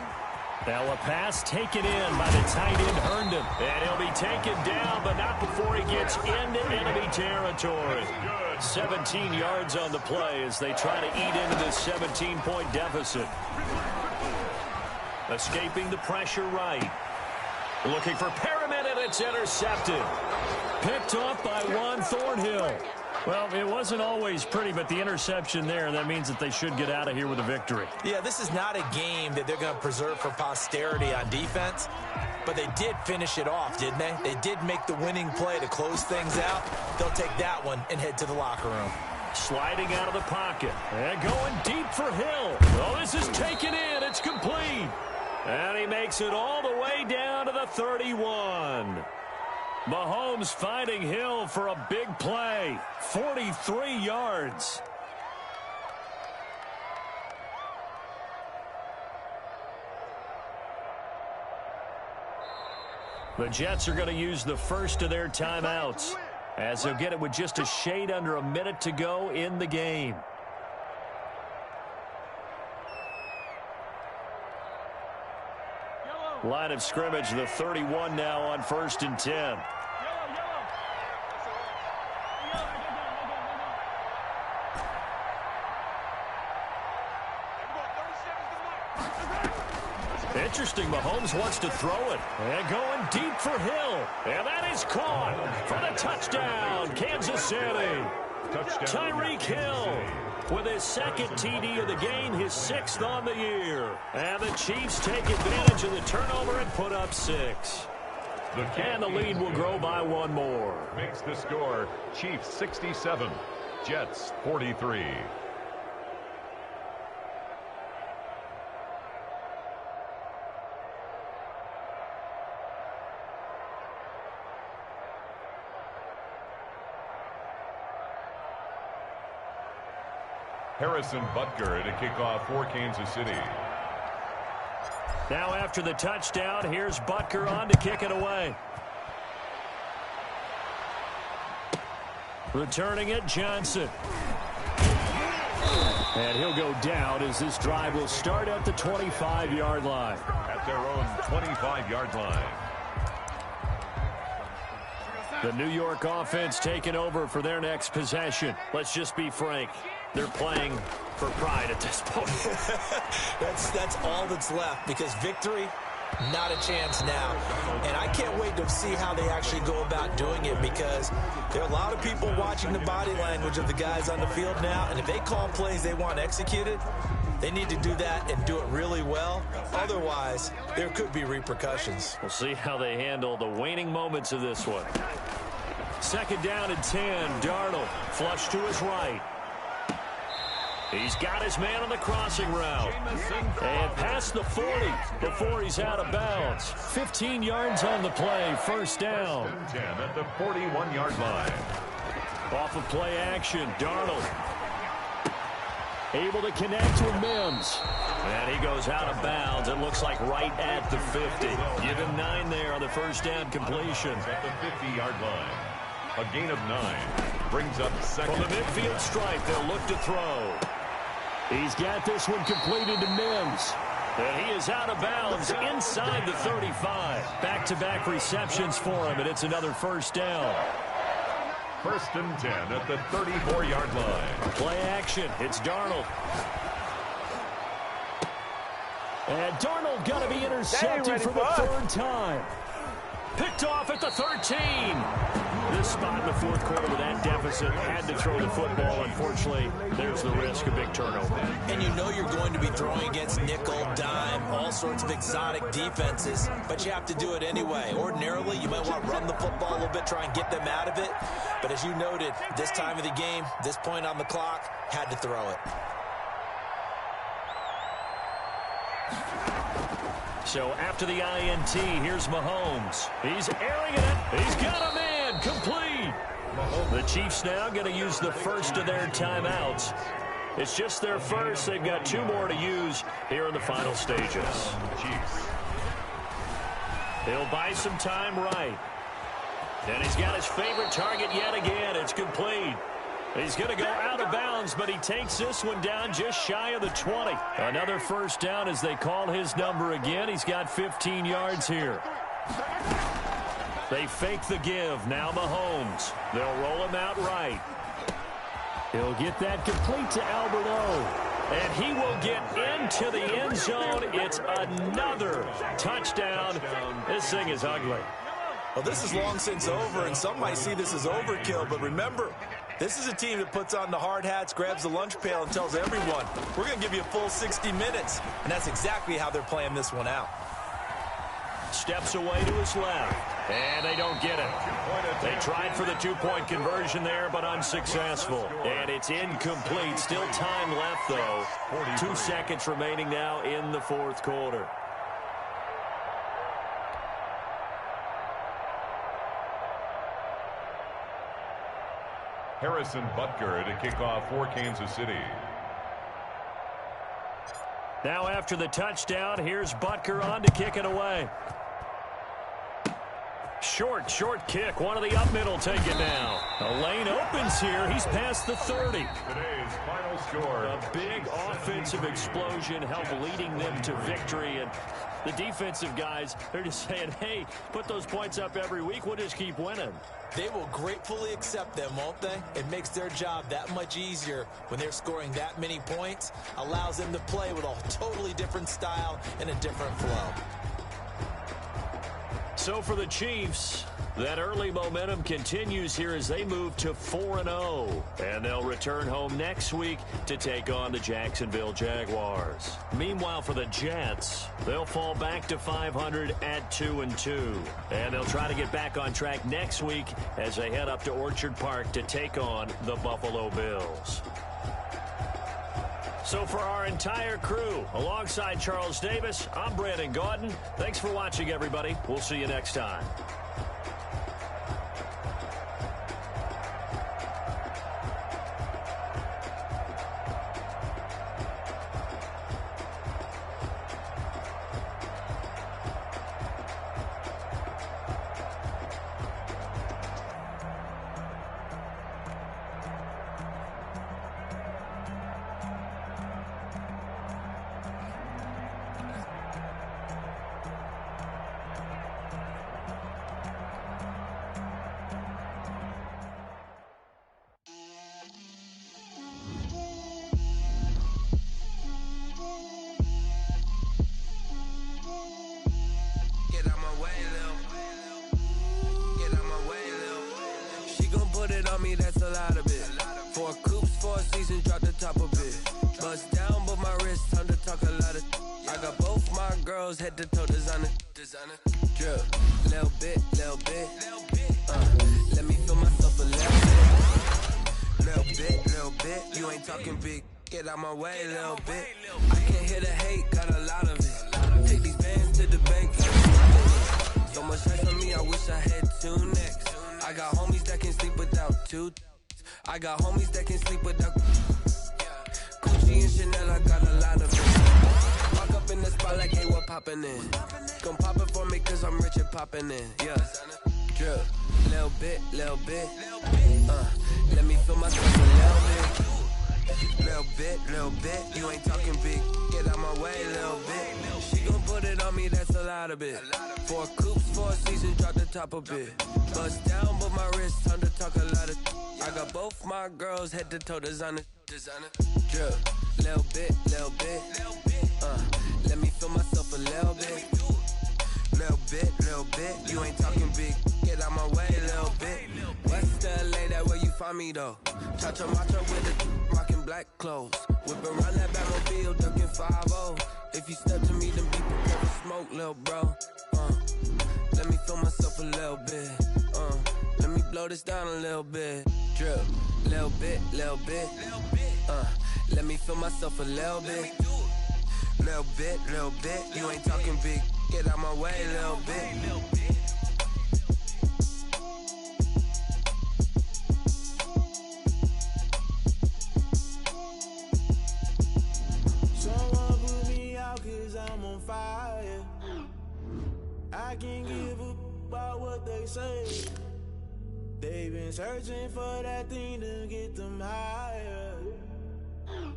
[SPEAKER 2] Now a pass taken in by the tight end Herndon. And he'll be taken down, but not before he gets into enemy territory. 17 yards on the play as they try to eat into this 17-point deficit. Escaping the pressure right. Looking for Perriman, and it's intercepted. Picked off by Juan Thornhill. Well, it wasn't always pretty, but the interception there, that means that they should get out of here with a victory.
[SPEAKER 4] Yeah, this is not a game that they're going to preserve for posterity on defense, but they did finish it off, didn't they? They did make the winning play to close things out. They'll take that one and head to the locker room.
[SPEAKER 2] Sliding out of the pocket and going deep for Hill. Oh, this is taken in. It's complete. And he makes it all the way down to the 31. Mahomes finding Hill for a big play. 43 yards. The Jets are going to use the first of their timeouts, as they'll get it with just a shade under a minute to go in the game. Line of scrimmage, the 31 now on 1st and 10. Interesting, Mahomes wants to throw it. And going deep for Hill. And that is caught for the touchdown, Kansas City.
[SPEAKER 3] Touchdown.
[SPEAKER 2] Tyreek Hill with his 2nd TD of the game, his 6th on the year. And the Chiefs take advantage of the turnover and put up 6. And the lead will grow by 1 more.
[SPEAKER 3] Makes the score Chiefs 67, Jets 43. Harrison Butker to kick off for Kansas City.
[SPEAKER 2] Now after the touchdown, here's Butker on to kick it away. Returning it, Johnson. And he'll go down as this drive will start at the 25-yard line.
[SPEAKER 3] At their own 25-yard line.
[SPEAKER 2] The New York offense taking over for their next possession. Let's just be frank. They're playing for pride at this point.
[SPEAKER 4] That's all that's left, because victory, not a chance now. And I can't wait to see how they actually go about doing it, because there are a lot of people watching the body language of the guys on the field now, and if they call plays they want executed, They need to do that and do it really well. Otherwise, there could be repercussions.
[SPEAKER 2] We'll see how they handle the waning moments of this one. 2nd down and 10. Darnold flush to his right. He's got his man on the crossing route. And past the 40 before he's out of bounds. 15 yards on the play. 1st down.
[SPEAKER 3] 10 at the 41-yard line.
[SPEAKER 2] Off of play action, Darnold able to connect with Mims. And he goes out of bounds. It looks like right at the 50. Give him 9 there on the 1st down completion.
[SPEAKER 3] At the 50-yard line. A gain of 9. Brings up 2nd.
[SPEAKER 2] From the midfield stripe, they'll look to throw. He's got this one completed to Mims. And he is out of bounds inside the 35. Back-to-back receptions for him, and it's another 1st down.
[SPEAKER 3] 1st and 10 at the 34-yard line.
[SPEAKER 2] Play action. It's Darnold. And Darnold going to be intercepted for the 3rd time. Picked off at the 13. This spot in the 4th quarter with that deficit, had to throw the football. Unfortunately, there's the risk of big turnover.
[SPEAKER 4] And you know you're going to be throwing against nickel, dime, all sorts of exotic defenses, but you have to do it anyway. Ordinarily, you might want to run the football a little bit, try and get them out of it. But as you noted, this time of the game, this point on the clock, had to throw it.
[SPEAKER 2] So after the INT, here's Mahomes. He's airing it. He's got a man. Complete. The Chiefs now going to use the first of their timeouts. It's just their first. They've got 2 more to use here in the final stages.
[SPEAKER 3] Chiefs.
[SPEAKER 2] He'll buy some time right. And he's got his favorite target yet again. It's complete. He's going to go out of bounds, but he takes this one down just shy of the 20. Another 1st down as they call his number again. He's got 15 yards here. They fake the give. Now Mahomes. They'll roll him out right. He'll get that complete to Albert O. And he will get into the end zone. It's another touchdown. This thing is ugly.
[SPEAKER 4] Well, this is long since over, and some might see this as overkill, but remember, this is a team that puts on the hard hats, grabs the lunch pail, and tells everyone, we're going to give you a full 60 minutes. And that's exactly how they're playing this one out.
[SPEAKER 2] Steps away to his left, and they don't get it. They tried for the 2-point conversion there, but unsuccessful. And it's incomplete. Still time left, though. 2 seconds remaining now in the 4th quarter.
[SPEAKER 3] Harrison Butker to kick off for Kansas City.
[SPEAKER 2] Now after the touchdown, here's Butker on to kick it away. Short kick. One of the up middle take it now. A lane opens here. He's past the 30.
[SPEAKER 3] Today's final score.
[SPEAKER 2] A big offensive explosion helped leading them to victory. And the defensive guys, they're just saying, hey, put those points up every week. We'll just keep winning.
[SPEAKER 4] They will gratefully accept them, won't they? It makes their job that much easier when they're scoring that many points. Allows them to play with a totally different style and a different flow.
[SPEAKER 2] So for the Chiefs, that early momentum continues here as they move to 4-0. And they'll return home next week to take on the Jacksonville Jaguars. Meanwhile, for the Jets, they'll fall back to 500 at 2-2. And they'll try to get back on track next week as they head up to Orchard Park to take on the Buffalo Bills. So for our entire crew, alongside Charles Davis, I'm Brandon Gaudin. Thanks for watching, everybody. We'll see you next time.
[SPEAKER 6] That's a lot of it. 4 coops, 4 seasons, drop the top of it. Bust down, but my wrist girls head to toe designer. Drip, little bit. Let me feel myself a little bit. You ain't talking big. Get out my way, little bit. I can't hear the hate, got a lot of it. Take these bands to the bank. So much stress on me, I wish I had two necks. I got homies that can sleep without two. I got homies that can sleep without Gucci and Chanel, I got a lot of it. Walk up in the spot like, hey, what poppin' in? Come pop it for me, cause I'm rich and poppin' in. Yeah, drip, little bit. Let me feel myself a little bit. Little bit, you ain't talking big. Get out my way, little bit. She gon' put it on me, that's a lot of it. 4 coops, 4 seasons, drop the top a bit. Bust down, but my wrist, time to talk a lot of. I got both my girls head to toe designer. Drip, little bit. Let me feel myself a little bit. Little bit, you ain't talking big. Get out my way, little bit. West LA, that where you find me though. Cha-cha matcha with the rockin' black clothes. Whip around that Batmobile, ducking 5-0. If you step to me, then be prepared to smoke, little bro. Let me feel myself a little bit. Let me blow this down a little bit. Drip, little bit. Let me feel myself a little bit. Little bit. You ain't talking big. Get out my way, little bit.
[SPEAKER 7] Someone put me out cause I'm on fire. I can't give a about what they say. They've been searching for that thing to get them higher.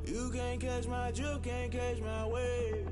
[SPEAKER 7] You can't catch my drift, can't catch my wave.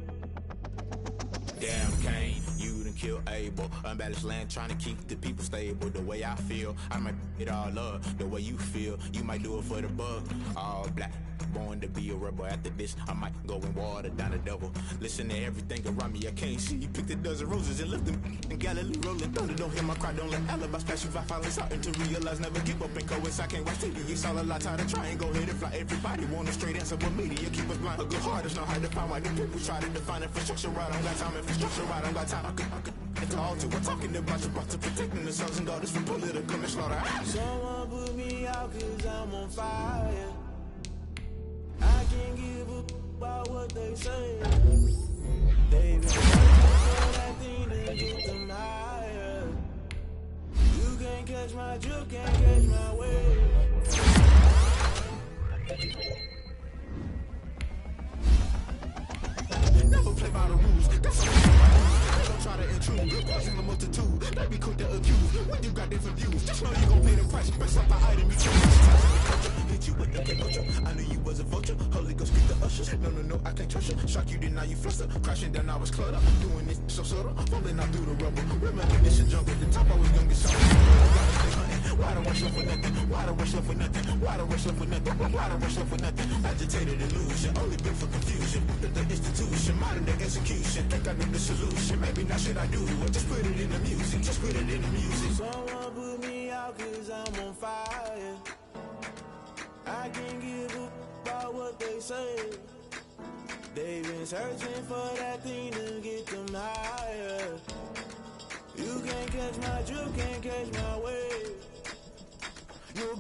[SPEAKER 8] Damn Kane, you done killed Abel. Unbalanced land trying to keep the people stable. The way I feel, I might it all up. The way you feel, you might do it for the bug. All black, born to be a rebel. After this, I might go and water down the devil. Listen to everything around me, I can't see. You picked a dozen roses and left them in Galilee rolling thunder. Don't hear my cry, don't let alibis pass you by. Finally starting to realize, never give up and coast. I can't watch TV, it's all a lot. Time to try and go ahead and fly. Everybody want a straight answer, but media keep us blind. A good heart is not hard to find. Why the people try to define infrastructure right? I don't got time, infrastructure right, I don't got time. I could talk to. We're talking about you, about to protecting the sons and daughters from political and slaughter.
[SPEAKER 7] Someone put me out cause I'm on fire. I can't give a about what they say. They've been searching for that thing to get them higher. You can't catch my drift, can't catch my wave.
[SPEAKER 8] Never play by the rules. That's what they don't try to intrude. Causing the multitude. They be quick to accuse. When you got different views, just know you gon' pay the price. Based off the item you choose. Hit you with the culture. I knew you was a vulture. Holy Ghost speak the ushers. No, I can't trust you. Shock you, then now you fluster. Crashing down, I was cluttered. Doing this so subtle. Falling out through the rubble. Reminiscing jump at the top. I was young and something. Why the rush left for nothing? Why the rush left for nothing? Why the rush left for nothing? Why the rush left for nothing? Agitated illusion. Only built for confusion. The institution. Modern day execution. Think I know the solution. Maybe not should I do it? Just put it in the music. Just put it in the music.
[SPEAKER 7] Someone put me out cause I'm on fire. I can't give a about what they say. They've been searching for that thing to get them higher. You can't catch my drift, can't catch my wave.
[SPEAKER 8] You're